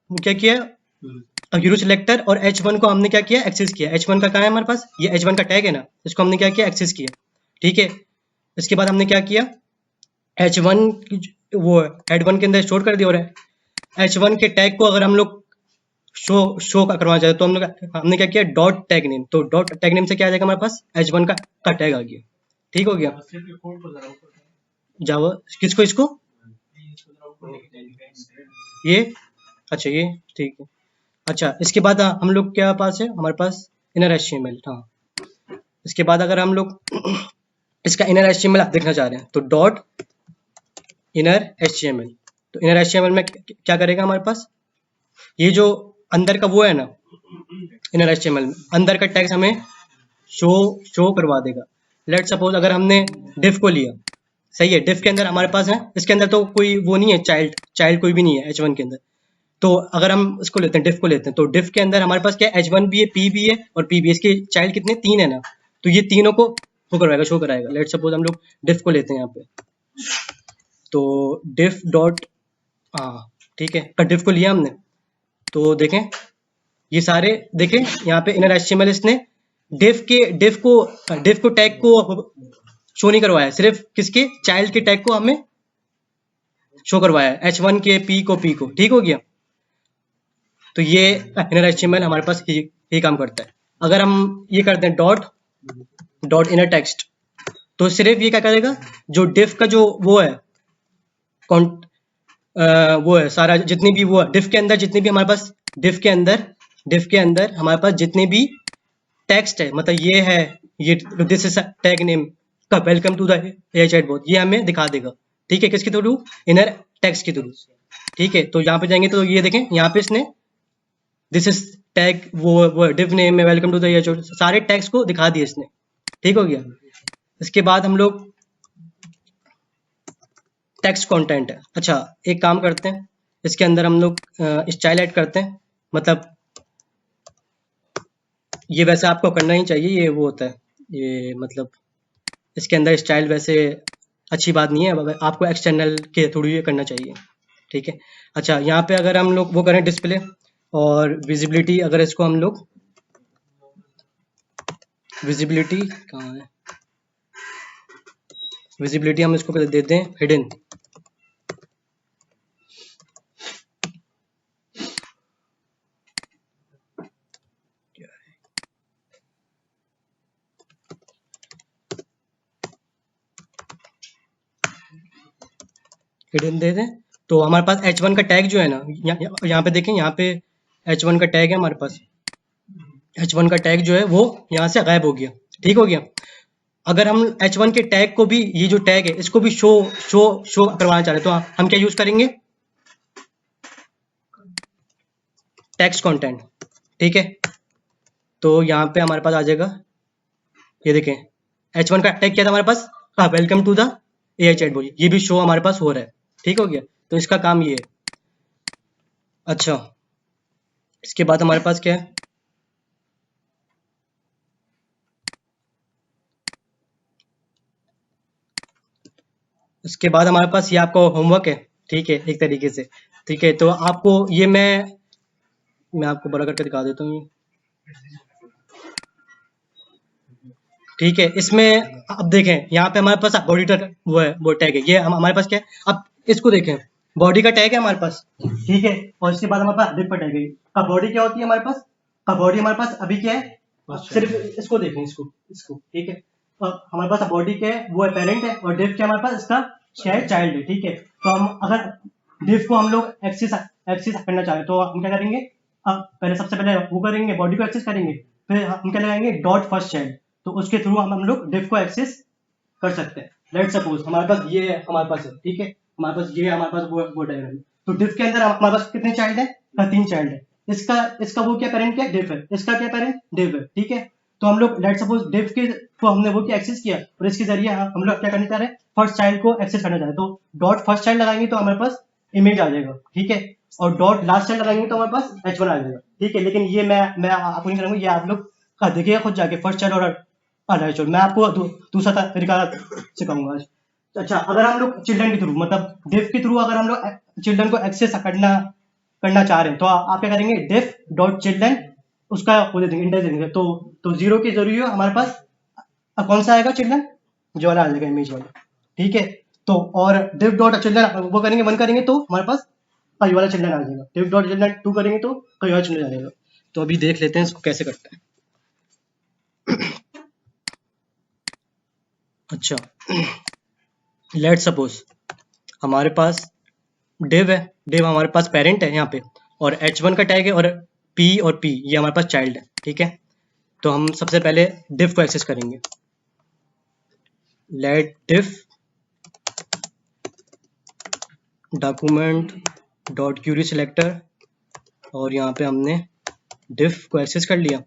क्या किया, क्यूरियो सिलेक्टर और h1 को हमने क्या किया, एक्सेस किया। h1 का कहाँ है हमारे पास, ये h1 का टैग है ना, इसको हमने क्या किया, एक्सेस किया, ठीक है। इसके बाद हमने क्या किया, h1 वो head1 के अंदर स्टोर कर दिया, और h1 के टैग को अगर हम लोग शो करवाना चाहते तो हमने क्या किया, डॉट टैग नेम। तो डॉट टैग नेम से क्या आ जाएगा हमारे पास, h1 का टैग आ गया, ठीक हो गया। जावा किसको, इसको, ये, अच्छा ये, ठीक है। अच्छा, इसके बाद हम लोग क्या पास है, हमारे पास इनर HTML, हाँ। इसके बाद अगर हम लोग इसका इनर HTML देखना चाह रहे हैं तो डॉट इनर HTML, तो इनर HTML में क्या करेगा हमारे पास, ये जो अंदर का वो है ना, इनर HTML में अंदर का टैग्स हमें शो करवा देगा। लेट सपोज अगर हमने डिफ को लिया, सही है, डिफ के अंदर हमारे पास है, इसके अंदर तो कोई वो नहीं है, चाइल्ड कोई भी नहीं है h1 के अंदर। तो अगर हम इसको लेते हैं, डिफ को लेते हैं, तो डिफ के अंदर हमारे पास क्या है, h1 भी है, p भी है और p भी है। इसके चाइल्ड कितने, 3 है ना, तो ये तीनों को शो कराएगा। लेट सपोज हम लोग डिफ को लेते हैं यहाँ पे, तो डिफ डॉट, हाँ ठीक है, डिफ को लिया हमने, तो देखें ये सारे, देखें यहाँ पे इनर HTML इसने डिफ को टैग को शो नहीं करवाया, सिर्फ किसके, चाइल्ड के टैग को हमें शो करवाया, h1 के p को, ठीक हो गया। तो ये इनर HTML हमारे पास ये काम करता है। अगर हम ये करते हैं डॉट इनर टेक्स्ट, तो सिर्फ ये क्या करेगा, जो डिफ का जो वो है वो है सारा, जितनी भी वो है डिफ के अंदर, जितनी भी हमारे पास डिफ के अंदर हमारे पास जितने भी टेक्स्ट है, मतलब ये है, ये दिस इज टैग नेम का welcome to the AI chatbot, ये हमें दिखा देगा, ठीक है, किसके थ्रू, इनर टेक्स्ट के थ्रू, ठीक है। तो यहाँ पे जाएंगे तो ये देखें, यहाँ पे इसने दिस इज टैग, वो डिफ नेम में welcome to the AI chatbot, सारे टैग्स को दिखा दिए इसने, ठीक हो गया। इसके बाद हम लोग टेक्स्ट कंटेंट है। अच्छा, एक काम करते हैं, इसके अंदर हम लोग स्टाइल ऐड करते हैं, मतलब ये वैसे आपको करना ही चाहिए, ये वो होता है, ये मतलब इसके अंदर स्टाइल वैसे अच्छी बात नहीं है, अगर आपको एक्सटर्नल के थ्रू ये करना चाहिए, ठीक है। अच्छा, यहाँ पे अगर हम लोग वो करें डिस्प्ले और विजिबिलिटी, अगर इसको हम लोग विजिबिलिटी कहाँ है, विजिबिलिटी हम इसको देते हैं हिडन, हिडन दे दें। तो हमारे पास h1 का टैग जो है ना, यहाँ पे देखें, यहाँ पे h1 का टैग है हमारे पास, h1 का टैग जो है वो यहाँ से गायब हो गया, ठीक हो गया। अगर हम h1 के टैग को भी, ये जो टैग है इसको भी शो करवाना चाह रहे हैं, तो हम क्या यूज करेंगे, टेक्स्ट कंटेंट, ठीक है। तो यहाँ पे हमारे पास आ जाएगा, ये देखें h1 का टैग क्या था हमारे पास, welcome to the AI chatbot, ये भी शो हमारे पास हो रहा है, ठीक हो गया। तो इसका काम ये है। अच्छा, इसके बाद हमारे पास क्या है, इसके बाद हमारे पास ये आपका होमवर्क है, ठीक है, एक तरीके से, ठीक है। तो आपको ये मैं आपको बड़ा करके दिखा देता हूँ, ठीक है। इसमें अब देखें यहाँ पे हमारे पास बॉडी टैग वो है, वो टैग है, ये हमारे पास क्या है। अब इसको देखें, बॉडी का टैग है हमारे पास, ठीक है, और इसके बाद हमारे पास डिफ का टैग है। अब बॉडी क्या होती है हमारे पास, अब बॉडी हमारे पास अभी क्या है, सिर्फ इसको देखें, इसको ठीक है। अब हमारे पास बॉडी क्या है, वो है पेरेंट है, और डिफ क्या हमारे पास इसका क्या है, चाइल्ड है, ठीक है। तो हम अगर डिफ को हम लोग एक्सेस करना चाहें तो हम क्या करेंगे, पहले सबसे पहले वो करेंगे, बॉडी को एक्सेस करेंगे, फिर हम क्या लगाएंगे, डॉट फर्स्ट चाइल्ड, तो उसके थ्रू हम लोग डिफ को एक्सेस कर सकते हैं। लेट सपोज हमारे पास ये है, हमारे पास है, ठीक है, हमारे पास ये है, हमारे पास वो डायग्राम। तो डिफ के अंदर हमारे पास कितने चाइल्ड है, 3 चाइल्ड है। इसका वो क्या पेरेंट क्या डिफ है, इसका क्या पेरेंट डिफ है, ठीक है। तो हम लोग लेट सपोज डिफ के तो हमने वो क्या एक्सेस किया, और इसके जरिए हम लोग क्या करना चाह रहे हैं, फर्स्ट चाइल्ड को एक्सेस करना चाह रहे हैं। तो डॉट फर्स्ट चाइल्ड लगाएंगे तो हमारे पास इमेज आ जाएगा, ठीक है, और डॉट लास्ट चाइल्ड लगाएंगे तो हमारे पास h1 आ जाएगा, ठीक है। लेकिन ये मैं आपको नहीं करूंगा, ये आप लोग देखिएगा खुद जाके, फर्स्ट चाइल्ड और h1 मैं आपको दूसरा तरीका सिखाऊंगा आज। अच्छा, अगर हम लोग चिल्ड्रन के थ्रू, मतलब डिफ के थ्रू अगर हम लोग चिल्ड्रन को एक्सेस करना चाह रहे हैं, तो आप क्या करेंगे, डिफ डॉट चिल्ड्रन, उसका वो दे देंगे, इंडेक्स दे देंगे। तो 0 के जरिए हमारे पास कौन सा आएगा, चिल्ड्रन, जो वाला आ जाएगा, इमेज वाला, ठीक है। तो और डिफ डॉट चिल्ड्रन वो करेंगे 1 करेंगे तो हमारे पास ये वाला चिल्ड्रन आ जाएगा। डिफ डॉट चिल्ड्रन 2 करेंगे तो कोई और चिल्ड्रन आ जाएगा। तो अभी देख लेते हैं इसको कैसे करते हैं। अच्छा, लेट सपोज हमारे पास डिव है, डिव हमारे पास पेरेंट है यहाँ पे, और h1 का टैग है, और p ये हमारे पास चाइल्ड है, ठीक है। तो हम सबसे पहले डिव को एक्सेस करेंगे, लेट डिफ डॉक्यूमेंट डॉट क्यूरी सिलेक्टर, और यहाँ पे हमने डिफ को एक्सेस कर लिया,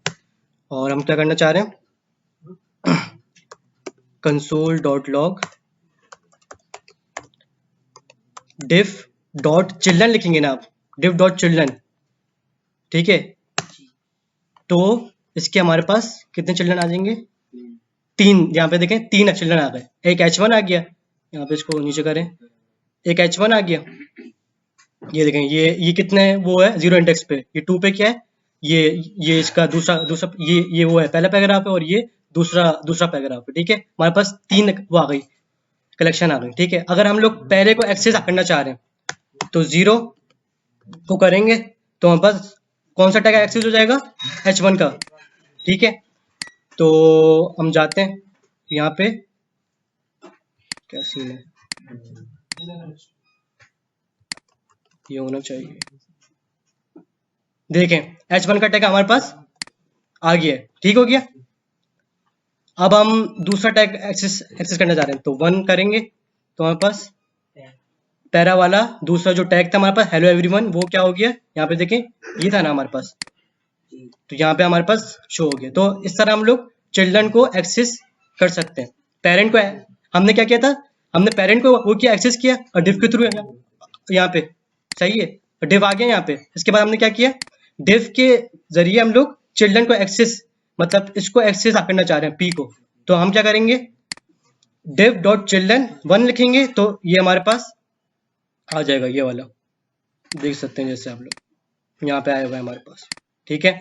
और हम क्या करना चाह रहे हैं, कंसोल डॉट लॉग डिफ डॉट चिल्ड्रन लिखेंगे ना आप, डिफ डॉट चिल्ड्रन, ठीक है। तो इसके हमारे पास कितने चिल्ड्रन आ जाएंगे, 3, यहाँ पे देखें 3 चिल्ड्रन आ गए, एक h1 आ गया, यहाँ पे इसको नीचे करें, एक h1 आ गया, ये देखें, ये कितने वो है 0 इंडेक्स पे, ये 2 पे क्या है, ये इसका दूसरा ये वो है पहला पैराग्राफ है, और ये दूसरा पैराग्राफ है, ठीक है। हमारे पास 3 वो आ गई, कलेक्शन आ गई, ठीक है। अगर हम लोग पहले को एक्सेस करना चाह रहे हैं तो 0 को करेंगे तो हमारे पास कौन सा टैग एक्सेस हो जाएगा, h1 का, ठीक है। तो हम जाते हैं यहाँ पे, क्या सीन है, ये होना चाहिए, देखें h1 का टैग हमारे पास आ गया, ठीक हो गया। अब हम दूसरा टैग एक्सेस करना चाह रहे हैं, तो 1 करेंगे तो हमारे पास पैरा वाला दूसरा जो टैग था हमारे पास, हेलो एवरीवन, वो क्या हो गया, यहाँ पे देखें ये था ना हमारे पास, तो यहाँ पे हमारे पास शो हो गया। तो इस तरह हम लोग चिल्ड्रन को एक्सेस कर सकते हैं। पेरेंट को हमने क्या किया था, हमने पेरेंट को वो किया, एक्सेस किया, और डिफ के थ्रू यहाँ पे, सही है, डिफ आ गया यहाँ पे। इसके बाद हमने क्या किया, डिफ के जरिए हम लोग चिल्ड्रन को एक्सेस, मतलब इसको एक्सेस करना चाह रहे हैं पी को, तो हम क्या करेंगे, डिफ डॉट चिल्ड्रन 1 लिखेंगे तो ये हमारे पास आ जाएगा, ये वाला देख सकते हैं, जैसे आप लोग यहाँ पे आया हुआ है हमारे पास, ठीक है।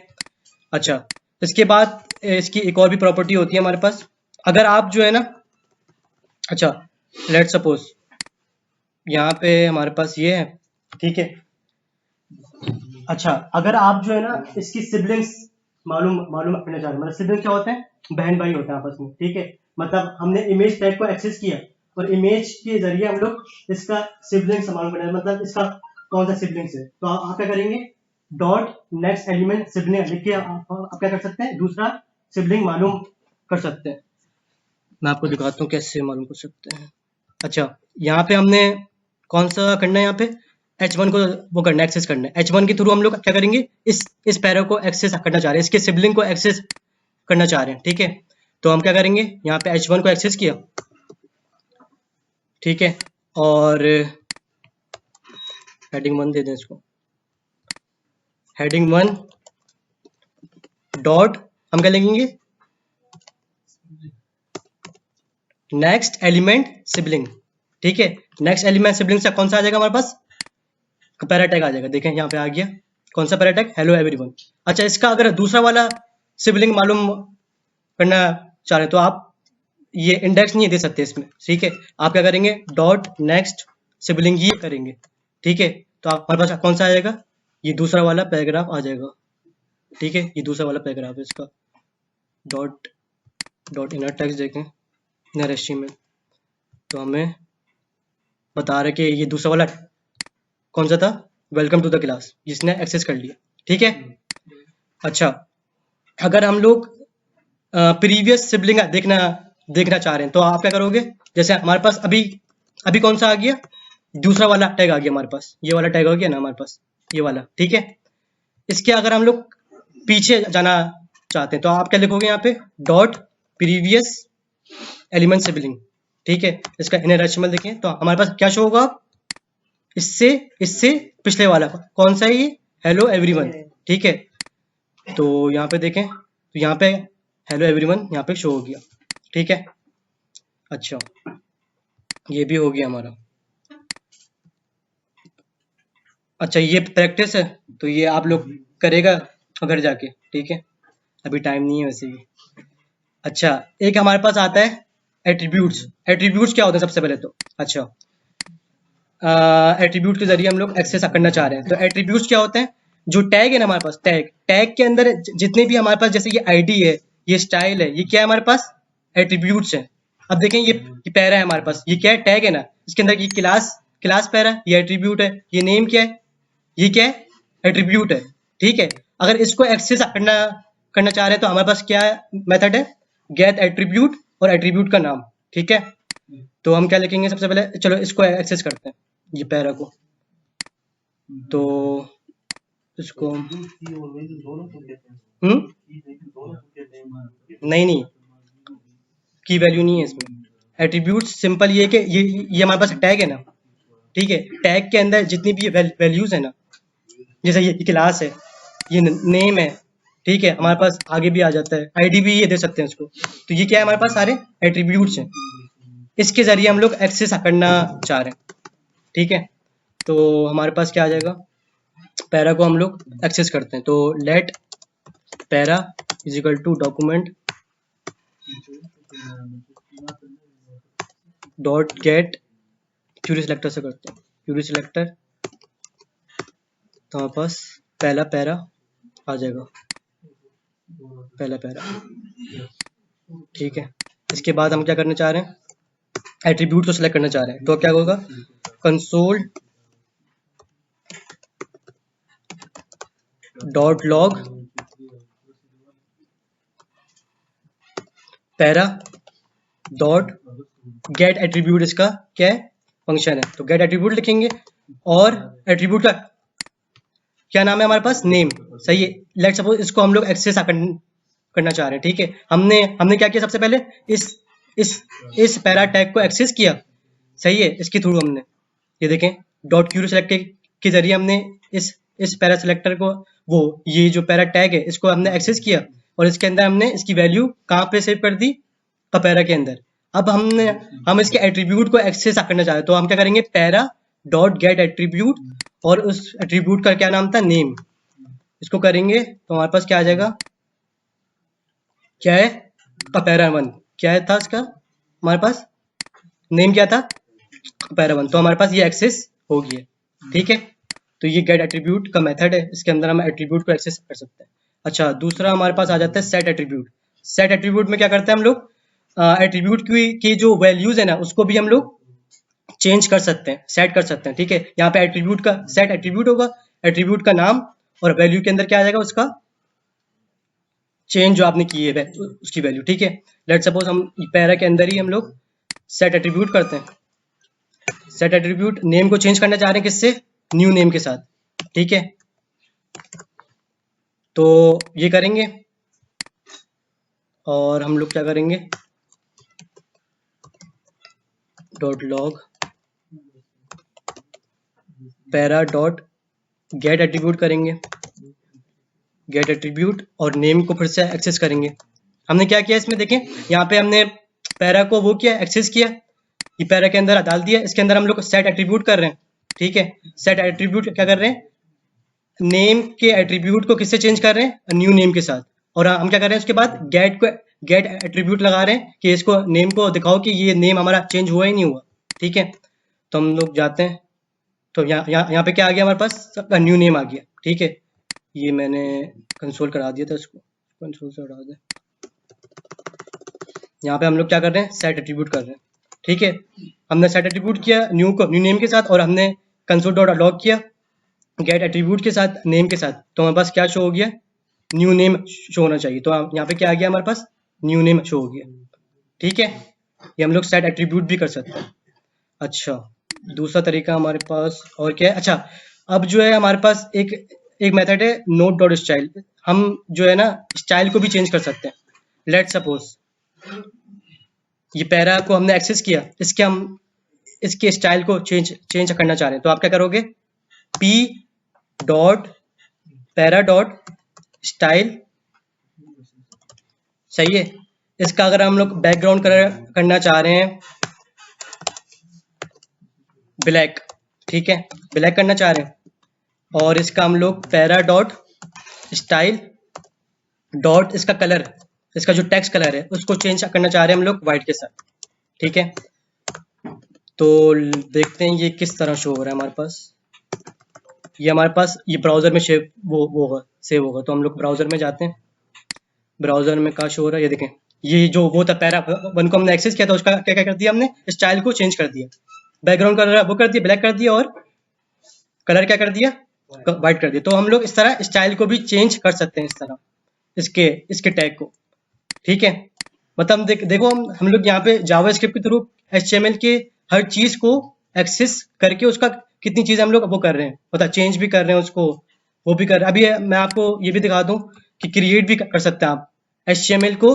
अच्छा, इसके बाद इसकी एक और भी प्रॉपर्टी होती है हमारे पास, अगर आप जो है ना, अच्छा लेट सपोज यहाँ पे हमारे पास ये है, ठीक है। अच्छा, अगर आप जो है ना इसकी सिबलिंग्स मालूम करना चाह रहे हैं, मतलब सिबलिंग क्या होते हैं, बहन भाई होते हैं आपस में, ठीक है। मतलब हमने इमेज टैग को एक्सेस किया, और इमेज के जरिए हम लोग इसका सिबलिंग्स मालूम करना है, मतलब इसका कौन सा सिबलिंग्स है। तो आप क्या करेंगे, डॉट नेक्स्ट एलिमेंट सिबलिंग लिख के आप क्या कर सकते हैं, दूसरा सिबलिंग मालूम कर सकते हैं। मैं आपको दिखाता हूँ कैसे मालूम कर सकते हैं। अच्छा, यहाँ पे हमने कौन सा करना है, यहाँ पे h1 को वो करना है, एक्सेस करना है। h1 के थ्रू हम लोग क्या करेंगे, इस पैरा को एक्सेस करना चाह रहे हैं, इसके सिबलिंग को एक्सेस करना चाह रहे हैं, ठीक है। तो हम क्या करेंगे, यहाँ पे h1 को एक्सेस किया, ठीक है, और हेडिंग 1 दे दें इसको, हेडिंग 1 डॉट हम क्या लिखेंगे, नेक्स्ट एलिमेंट सिबलिंग, ठीक है। नेक्स्ट एलिमेंट सिबलिंग से कौन सा आ जाएगा हमारे पास, पैरा टैग आ जाएगा, देखें यहाँ पे आ गया, कौन सा पैरा टैग, हेलो एवरीवन। अच्छा, इसका अगर दूसरा वाला सिबलिंग मालूम करना चाह रहे हैं तो आप ये इंडेक्स नहीं दे सकते इसमें, ठीक है। आप क्या करेंगे, डॉट नेक्स्ट सिबलिंग ये करेंगे, ठीक है। तो आप हमारे पास कौन सा आ जाएगा, ये दूसरा वाला पैराग्राफ आ जाएगा, ठीक है। ये दूसरा वाला पैराग्राफ है इसका। डॉट डॉट इनर टेक्स्ट देखें इनर एचटीएमएल, तो हमें बता रहे कि ये दूसरा वाला कौन सा था, वेलकम टू द क्लास, जिसने एक्सेस कर लिया, ठीक है। अच्छा, अगर हम लोग प्रीवियस सिबलिंग देखना चाह रहे हैं तो आप क्या करोगे, जैसे हमारे पास अभी कौन सा आ गया, दूसरा वाला टैग आ गया हमारे पास, ये वाला टैग आ गया ना हमारे पास, ये वाला, ठीक है। इसके अगर हम लोग पीछे जाना चाहते हैं तो आप क्या लिखोगे यहाँ पे, डॉट प्रीवियस एलिमेंट सिबलिंग, ठीक है। इसका इनर एचटीएमएल देखें तो हमारे पास क्या शो होगा, इससे पिछले वाला कौन सा है, ये हेलो एवरीवन, ठीक है। तो यहाँ पे देखें तो यहाँ पे हेलो एवरीवन यहाँ पे शो हो गया, ठीक है। अच्छा, ये भी हो गया हमारा। अच्छा, ये प्रैक्टिस है तो ये आप लोग करेगा अगर जाके, ठीक है। अभी टाइम नहीं है वैसे भी। अच्छा, एक हमारे पास आता है एट्रीब्यूट्स। एट्रीब्यूट्स क्या होते हैं सबसे पहले तो, अच्छा एट्रीब्यूट के जरिए हम लोग एक्सेस करना चाह रहे हैं तो एट्रीब्यूट्स क्या होते हैं, जो टैग है ना हमारे पास, टैग के अंदर जितने भी हमारे पास, जैसे ये आईडी है, ये स्टाइल है, ये क्या है हमारे पास, एट्रीब्यूट्स है। अब देखें ये पैरा है हमारे पास, ये क्या है, टैग है ना, इसके अंदर ये क्लास पैरा, ये एट्रीब्यूट है, ये नेम क्या है, ये क्या है, एट्रीब्यूट है, ठीक है। अगर इसको एक्सेस करना चाह रहे हैं तो हमारे पास क्या मेथड है, गेट एट्रीब्यूट और एट्रीब्यूट का नाम, ठीक है। तो हम क्या लिखेंगे सबसे पहले, चलो इसको एक्सेस करते हैं, ये पैरा को, तो इसको नहीं की वैल्यू नहीं है इसमें। एट्रीब्यूट सिंपल ये कि ये हमारे पास टैग है ना, ठीक है। टैग के अंदर जितनी भी वैल्यूज है ना, जैसे ये क्लास है, ये नेम है, ठीक है, हमारे पास आगे भी आ जाता है, आईडी भी ये दे सकते हैं इसको। तो ये क्या है हमारे पास, सारे एट्रीब्यूट्स हैं, इसके जरिए हम लोग एक्सेस करना चाह रहे हैं, ठीक है। तो हमारे पास क्या आ जाएगा, पैरा को हम लोग एक्सेस करते हैं तो let para is equal to document dot get query selector से करते हैं, क्यूरी सिलेक्टर, तो हमारे पास पहला पैरा आ जाएगा, पहला पैरा, ठीक है। इसके बाद हम क्या करना चाह रहे हैं, एट्रीब्यूट को सिलेक्ट करना चाह रहे हैं तो क्या होगा, console dot log para dot gate attribute, इसका क्या है, फंक्शन है, तो गेट एट्रीब्यूट लिखेंगे। और एट्रीब्यूट का क्या नाम है हमारे पास, नेम, सही है। लेट्स सपोज इसको हम लोग एक्सेस करना चाह रहे हैं, ठीक है। हमने क्या किया, सबसे पहले इस पैरा टैग को एक्सेस किया, सही है, इसके थ्रू हमने ये देखें डॉट क्यूरी सेलेक्ट के जरिए हमने इस पैरा सेलेक्टर को, वो ये जो पैरा टैग है इसको हमने एक्सेस किया और इसके अंदर हमने इसकी वैल्यू कहाँ पे सेव कर दी, पैरा के अंदर। अब हम इसके एट्रीब्यूट को एक्सेस करना चाह रहे हैं तो हम क्या करेंगे, पैरा डॉट गेट एट्रीब्यूट और उस एट्रीब्यूट का क्या नाम था, नेम, इसको करेंगे तो हमारे पास क्या आ जाएगा, क्या है, पैरा 1, क्या है था इसका हमारे पास, नेम क्या था, पैरा 1, तो हमारे पास ये एक्सेस हो गया, ठीक है। तो ये गेट एट्रीब्यूट का मेथड है, इसके अंदर हम एट्रीब्यूट को एक्सेस कर सकते हैं। अच्छा, दूसरा हमारे पास आ जाता है सेट एट्रीब्यूट। सेट एट्रीब्यूट में क्या करते हैं हम लोग, एट्रीब्यूट की जो वैल्यूज है ना उसको भी हम लोग चेंज कर सकते हैं, सेट कर सकते हैं, ठीक है। यहाँ पे एट्रीब्यूट का सेट एट्रीब्यूट होगा, एट्रीब्यूट का नाम और वैल्यू के अंदर क्या आ जाएगा, उसका चेंज जो आपने की है उसकी वैल्यू, ठीक है। लेट सपोज हम पैरा के अंदर ही हम लोग सेट एट्रीब्यूट करते हैं, सेट एट्रीब्यूट नेम को चेंज करना चाह रहे हैं किससे, न्यू नेम के साथ, ठीक है। तो ये करेंगे और हम लोग क्या करेंगे, dot log para dot gate attribute करेंगे, गेट एट्रीब्यूट और नेम को फिर से एक्सेस करेंगे। हमने क्या किया इसमें देखें, यहाँ पे हमने पैरा को वो किया, एक्सेस किया, ये पैरा के अंदर डाल दिया, इसके अंदर हम लोग सेट एट्रीब्यूट कर रहे हैं, ठीक है। सेट एट्रीब्यूट क्या कर रहे हैं, नेम के एट्रीब्यूट को किससे चेंज कर रहे हैं, न्यू नेम के साथ, और हम क्या कर रहे हैं उसके बाद गेट एट्रीब्यूट लगा रहे हैं कि इसको नेम को दिखाओ कि ये नेम हमारा चेंज हुआ ही नहीं हुआ, ठीक है। तो हम लोग जाते हैं, तो यहाँ पे क्या आ गया हमारे पास, सबका न्यू नेम आ गया, ठीक है। ये मैंने कंसोल करा दिया था, इसको कंसोल से हटा दें। यहाँ पे हम लोग क्या कर रहे हैं, सेट एट्रीब्यूट कर रहे हैं, ठीक है। हमने सेट एट्रीब्यूट किया न्यू नेम के साथ, और हमने कंसोल डॉट लॉग किया गेट एट्रीब्यूट के साथ नेम के साथ। तो हमारे पास क्या शो हो गया, न्यू नेम शो होना चाहिए। तो यहाँ पे क्या आ गया हमारे पास, न्यू नेम शो हो गया, ठीक है। ये हम लोग सेट एट्रीब्यूट भी कर सकते हैं। अच्छा, दूसरा तरीका हमारे पास और क्या है, अच्छा अब जो है हमारे पास एक मेथड है नोट डॉट स्टाइल। हम जो है ना स्टाइल को भी चेंज कर सकते हैं। लेट सपोज ये पैरा को हमने एक्सेस किया, इसके स्टाइल को चेंज करना चाह रहे हैं। तो आप क्या करोगे, p dot para dot style, सही है। इसका अगर हम लोग बैकग्राउंड कलर करना चाह रहे हैं ब्लैक, ठीक है, ब्लैक करना चाह रहे हैं, और इसका हम लोग पैरा डॉट स्टाइल डॉट इसका कलर, इसका जो टेक्स्ट कलर है उसको चेंज करना चाह रहे हैं हम लोग वाइट के साथ, ठीक है। तो देखते हैं ये किस तरह शो हो रहा है हमारे पास। ये हमारे पास ये ब्राउजर में सेव होगा। तो हम लोग ब्राउजर में जाते हैं, ब्राउजर में क्या शो हो रहा है, ये देखें, ये जो वो था पैरा वन को हमने एक्सेस किया था, उसका क्या क्या कर दिया हमने, स्टाइल को चेंज कर दिया, बैकग्राउंड कलर वो कर दिया ब्लैक कर दिया, और कलर क्या कर दिया, वाइट कर दिया। तो हम लोग इस तरह स्टाइल को भी चेंज कर सकते हैं, इस तरह इसके टैग को, ठीक है। मतलब देखो हम लोग यहाँ पे जावास्क्रिप्ट के थ्रू HTML के हर चीज को एक्सेस करके उसका कितनी चीजें हम लोग वो कर रहे हैं, मतलब चेंज भी कर रहे हैं उसको, वो भी कर रहे हैं। अभी मैं आपको ये भी दिखा दूं कि क्रिएट भी कर सकते हैं आप HTML को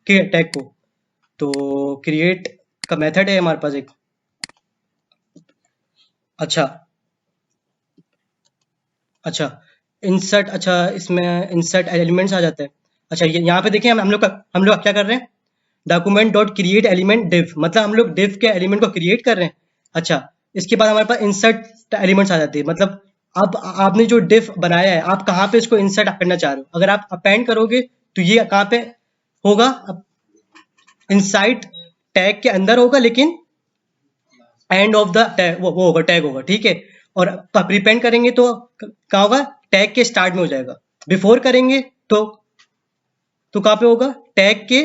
के टैग को। तो क्रिएट का मेथड है हमारे पास एक, अच्छा इंसर्ट, अच्छा इसमें इंसर्ट एलिमेंट्स आ जाता है। अच्छा ये यहाँ पे देखिए हम लोग क्या कर रहे हैं, document dot create element div, मतलब हम लोग डिव के एलिमेंट को क्रिएट कर रहे हैं। अच्छा इसके बाद हमारे पास इंसर्ट एलिमेंट्स आ जाते हैं, मतलब अब आपने जो डिव बनाया है आप कहाँ पे इसको इंसर्ट करना चाह रहे हो। अगर आप अपेंड करोगे तो ये कहाँ पे होगा, इनसाइड टैग के अंदर होगा, लेकिन एंड ऑफ द टैग वो होगा, टैग होगा, ठीक है। और प्रीपेंड करेंगे तो क्या होगा, टैग के स्टार्ट में हो जाएगा। बिफोर करेंगे तो कहाँ पे होगा, टैग के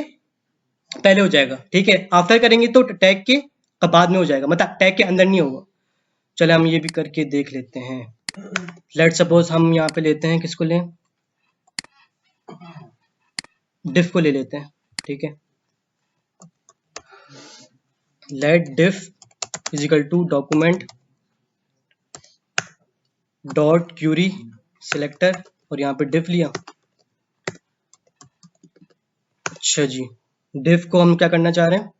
पहले हो जाएगा, ठीक है। आफ्टर करेंगे तो टैग के बाद में हो जाएगा, मतलब टैग के अंदर नहीं होगा। चले हम ये भी करके देख लेते हैं। लेट सपोज हम यहाँ पे लेते हैं, किसको लें, डिफ को ले लेते हैं, ठीक है। Let div is equal to document dot query selector, और यहाँ पे डिफ लिया। अच्छा जी, डिफ को हम क्या करना चाह रहे हैं,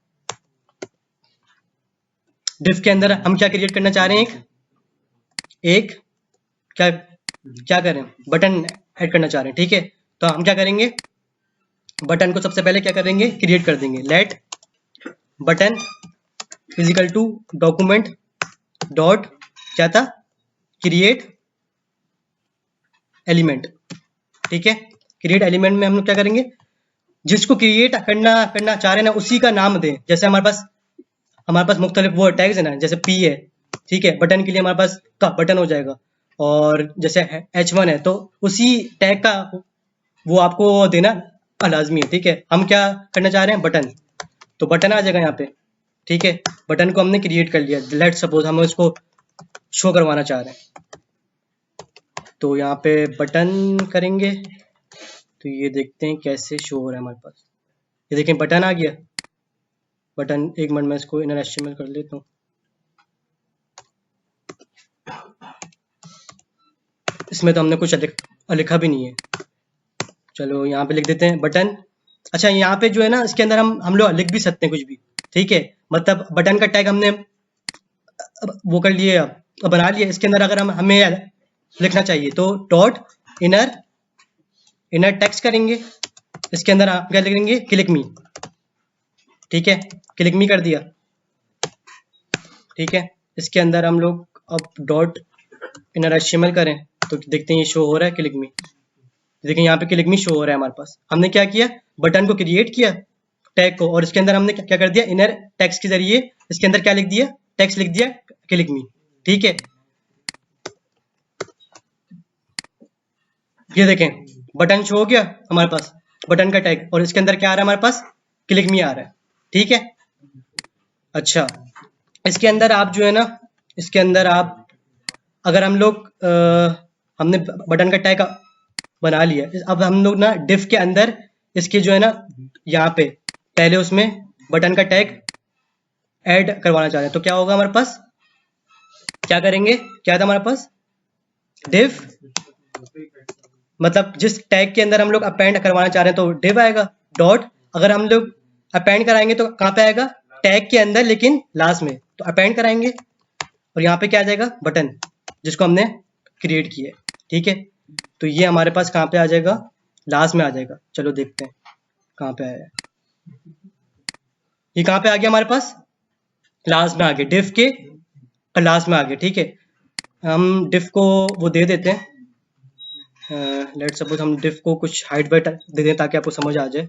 डिफ के अंदर हम क्या क्रिएट करना चाह रहे हैं, एक क्या करें, बटन ऐड करना चाह रहे हैं, ठीक है। तो हम क्या करेंगे, बटन को सबसे पहले क्या करेंगे, क्रिएट कर देंगे। Let button is equal to document dot क्या था, क्रिएट एलिमेंट, ठीक है। क्रिएट एलिमेंट में हम लोग क्या करेंगे, जिसको क्रिएट करना चाह रहे हैं ना उसी का नाम दें। जैसे हमारे पास मुख्तलिफ वो टैग्स है ना, जैसे P है, ठीक है, बटन के लिए हमारे पास का बटन हो जाएगा, और जैसे H1 है तो उसी टैग का वो आपको देना लाजमी है, ठीक है। हम क्या करना चाह रहे हैं, बटन, तो बटन आ जाएगा यहाँ पे, ठीक है। बटन को हमने क्रिएट कर लिया। लेट सपोज हम इसको शो करवाना चाह रहे हैं, तो यहाँ पे बटन करेंगे, तो ये देखते हैं कैसे शो हो रहा है हमारे पास। ये देखें बटन आ गया, बटन, एक मिनट में इसको इनर HTML कर लेता हूँ। इसमें तो हमने कुछ लिखा भी नहीं है, चलो यहाँ पे लिख देते हैं बटन। अच्छा यहाँ पे जो है ना इसके अंदर हम लोग लिख भी सकते हैं कुछ भी, ठीक है। मतलब बटन का टैग हमने वो कर लिए, बना लिया। इसके अंदर अगर हमें लिखना चाहिए तो डॉट इनर टेक्स्ट करेंगे, इसके अंदर आप क्या लिखेंगे, क्लिक मी, ठीक है, क्लिक मी कर दिया, ठीक है। इसके अंदर हम लोग अब डॉट इनर HTML करें तो देखते हैं ये शो हो रहा है क्लिक मी, देखिए यहाँ पे क्लिक मी शो हो रहा है हमारे पास। हमने क्या किया, बटन को क्रिएट किया टैग को, और इसके अंदर हमने क्या कर दिया, इनर टेक्स्ट के जरिए इसके अंदर क्या लिख दिया, टेक्स्ट लिख दिया क्लिक मी। ठीक है, ये देखें बटन शो हो गया हमारे पास, बटन का टैग, और इसके अंदर क्या आ रहा है हमारे पास, क्लिक मी आ रहा है। ठीक है, अच्छा इसके अंदर आप जो है ना, इसके अंदर आप अगर हम लोग हमने बटन का टैग बना लिया, अब हम लोग ना डिफ के अंदर इसके जो है ना, यहाँ पे पहले उसमें बटन का टैग ऐड करवाना चाह रहे हैं, तो क्या होगा हमारे पास, क्या करेंगे, क्या था हमारे पास, डिफ, मतलब जिस टैग के अंदर हम लोग अपेंड करवाना चाह रहे हैं तो डिव आएगा, डॉट, अगर हम लोग अपेंड कराएंगे तो कहाँ पे आएगा, टैग के अंदर लेकिन लास्ट में, तो अपेंड कराएंगे, और यहाँ पे क्या आ जाएगा, बटन, जिसको हमने क्रिएट किया है। ठीक है, तो ये हमारे पास कहाँ पे आ जाएगा, लास्ट में आ जाएगा। चलो देखते हैं कहाँ पे आया, ये कहाँ पे आ गया हमारे पास, लास्ट में आ गया, डिफ के लास्ट में आ गया। ठीक है, हम डिफ को वो दे देते हैं, लेट सपोज हम डिफ को कुछ हाइट वाइट दे दें ताकि आपको समझ आ जाए।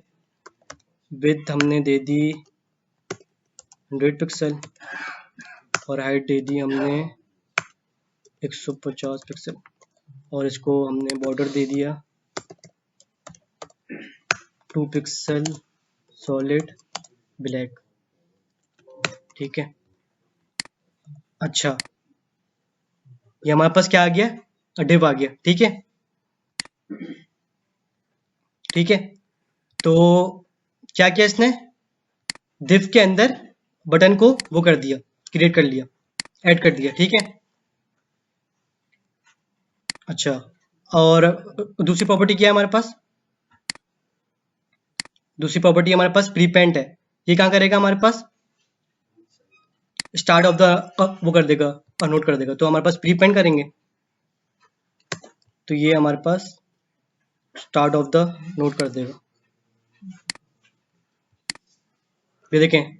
विड्थ हमने दे दी 100 पिक्सल और हाइट दे दी हमने 150 पिक्सल, और इसको हमने बॉर्डर दे दिया 2 पिक्सल सॉलिड ब्लैक। ठीक है, अच्छा ये हमारे पास क्या आ गया, डिव आ गया। ठीक है, ठीक है, तो क्या किया इसने, डिव के अंदर बटन को वो कर दिया, क्रिएट कर लिया, ऐड कर दिया। ठीक है, अच्छा और दूसरी प्रॉपर्टी क्या है हमारे पास, दूसरी प्रॉपर्टी हमारे पास प्रीपेंट है, ये कहाँ करेगा हमारे पास, स्टार्ट ऑफ द वो कर देगा, नोट कर देगा, तो हमारे पास प्रीपेंट करेंगे, तो ये हमारे पास स्टार्ट ऑफ द नोट कर देगा। ये देखें,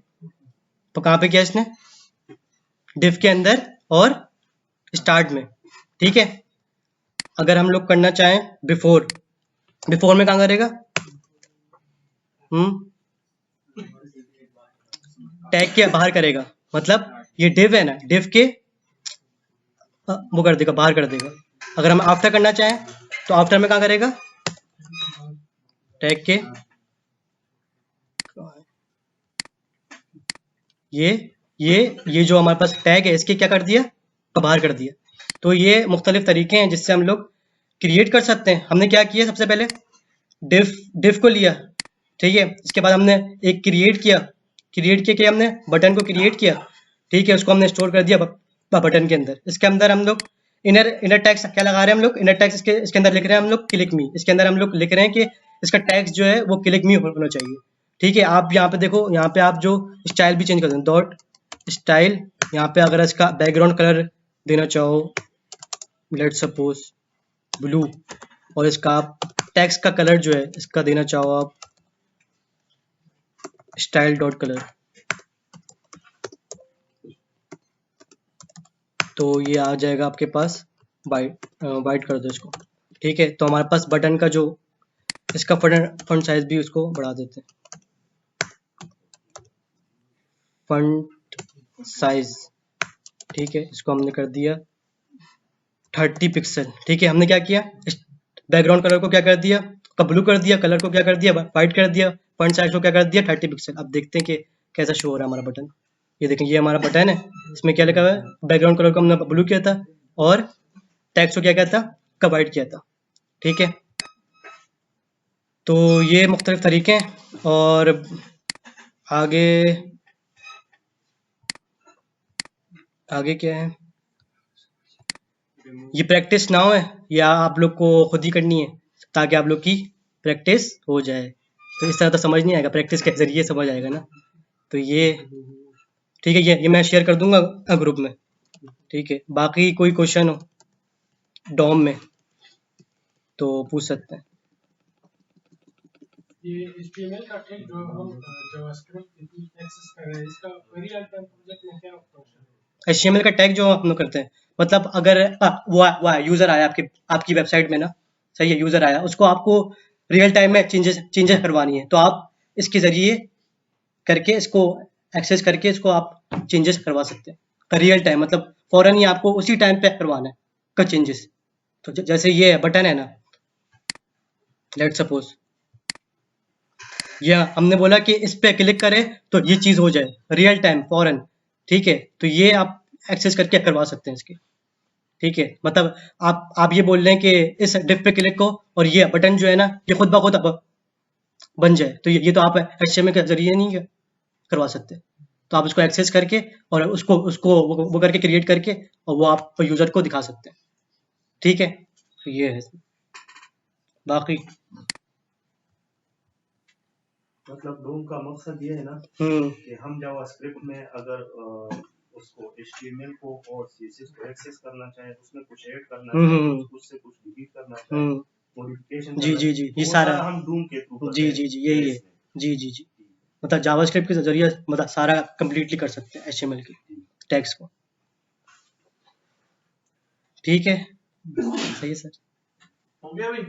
तो कहाँ पे किया इसने, डिफ के अंदर और स्टार्ट में। ठीक है, अगर हम लोग करना चाहें बिफोर, बिफोर में कहाँ करेगा, टैग के बाहर करेगा, मतलब ये डिव है ना, डिव के वो कर देगा, बाहर कर देगा। अगर हम आफ्टर करना चाहें तो आफ्टर में कहाँ करेगा, टैग के ये जो हमारे पास टैग है इसके क्या कर दिया, बाहर कर दिया। तो ये मुख्तलिफ तरीके हैं जिससे हम लोग क्रिएट कर सकते हैं। हमने क्या किया, सबसे पहले डिफ को लिया, ठीक है, इसके बाद हमने एक क्रिएट किया हमने बटन को क्रिएट किया। ठीक है, उसको हमने स्टोर कर दिया बटन के अंदर। इसके अंदर हम लोग इनर टैग्स क्या लगा रहे हैं हम लोग, इनर टैग्स इसके अंदर लिख रहे हैं हम लोग क्लिक मी, इसके अंदर हम लोग लिख रहे हैं कि इसका टैग्स जो है वो क्लिक मी होना चाहिए। ठीक है, आप यहाँ पे देखो, यहाँ पे आप जो स्टाइल भी चेंज कर दें, डॉट स्टाइल, यहाँ पे अगर इसका बैकग्राउंड कलर देना चाहो लेट सपोज ब्लू, और इसका आप टेक्स्ट का कलर जो है इसका देना चाहो आप स्टाइल डॉट कलर, तो ये आ जाएगा आपके पास वाइट कर दो इसको। ठीक है, तो हमारे पास बटन का जो इसका फॉन्ट साइज भी उसको बढ़ा देते हैं, फॉन्ट साइज। ठीक है, इसको हमने कर दिया 30 पिक्सल। ठीक है, हमने क्या किया, बैकग्राउंड कलर को क्या कर दिया, ब्लू कर दिया, कलर को क्या कर दिया, वाइट कर दिया, फॉन्ट साइज को क्या कर दिया 30 पिक्सल। अब देखते हैं कि कैसा शो हो रहा है हमारा बटन। ये देखें, ये हमारा बटन है, इसमें क्या लिखा हुआ है, बैकग्राउंड कलर को हमने ब्लू किया था और टेक्स्ट को क्या किया था, वाइट किया था। ठीक है, तो ये मुख्तलिफ तरीके हैं। और आगे क्या है, ये प्रैक्टिस नाउ है, या आप लोग को खुद ही करनी है ताकि आप लोग की प्रैक्टिस हो जाए। तो इस तरह तो समझ नहीं आएगा, प्रैक्टिस के जरिए समझ आएगा ना। तो ये ठीक है, ये मैं शेयर कर दूंगा ग्रुप में। ठीक है, बाकी कोई क्वेश्चन हो डॉम में तो पूछ सकते हैं। ये HTML का टैग जो हम जावास्क्रिप्ट एक्सेस कर रहे हैं, इसका रियल टाइम प्रोजेक्ट में क्या फंक्शन है? HTML का टैग जो हम लोग करते हैं, मतलब अगर वो यूजर आया आपकी वेबसाइट में ना, सही है, यूजर आया, उसको आपको रियल टाइम में चेंजेस करवानी है, तो आप इसके जरिए करके इसको एक्सेस करके इसको आप चेंजेस करवा सकते हैं रियल टाइम, मतलब फौरन ही आपको उसी टाइम पे करवाना है का चेंजेस। तो जैसे ये बटन है ना, लेट सपोज ये हमने बोला कि इस पे क्लिक करें तो ये चीज हो जाए रियल टाइम फौरन, ठीक है, तो ये आप एक्सेस करके करवा सकते हैं इसके, ठीक है, मतलब आप ये बोल रहे हैं कि इस डिफ पे क्लिक को और ये बटन जो है ना ये खुद ब खुद अब बन जाए, तो ये तो आप HTML के जरिए नहीं करवा सकते, तो आप उसको एक्सेस करके और उसको उसको वो करके क्रिएट करके और वो आप यूजर को दिखा सकते हैं, ठीक है, तो ये है बाकी। मतलब डूम का मकसद ये है ना कि हम जावास्क्रिप्ट में अगर उसको HTML को और CSS को एक्सेस करना चाहे, उसमें कुछ ऐड करना चाहे, उससे कुछ डिलीट करना चाहे, मॉडिफिकेशन, जी ये सारा हम डूम के थ्रू जी यही है, जी मतलब जावास्क्रिप्ट के जरिए मतलब सारा कंप्लीटली कर सकते हैं HTML की टैग्स को, ठीक है, सही है सर। हो गया भाई।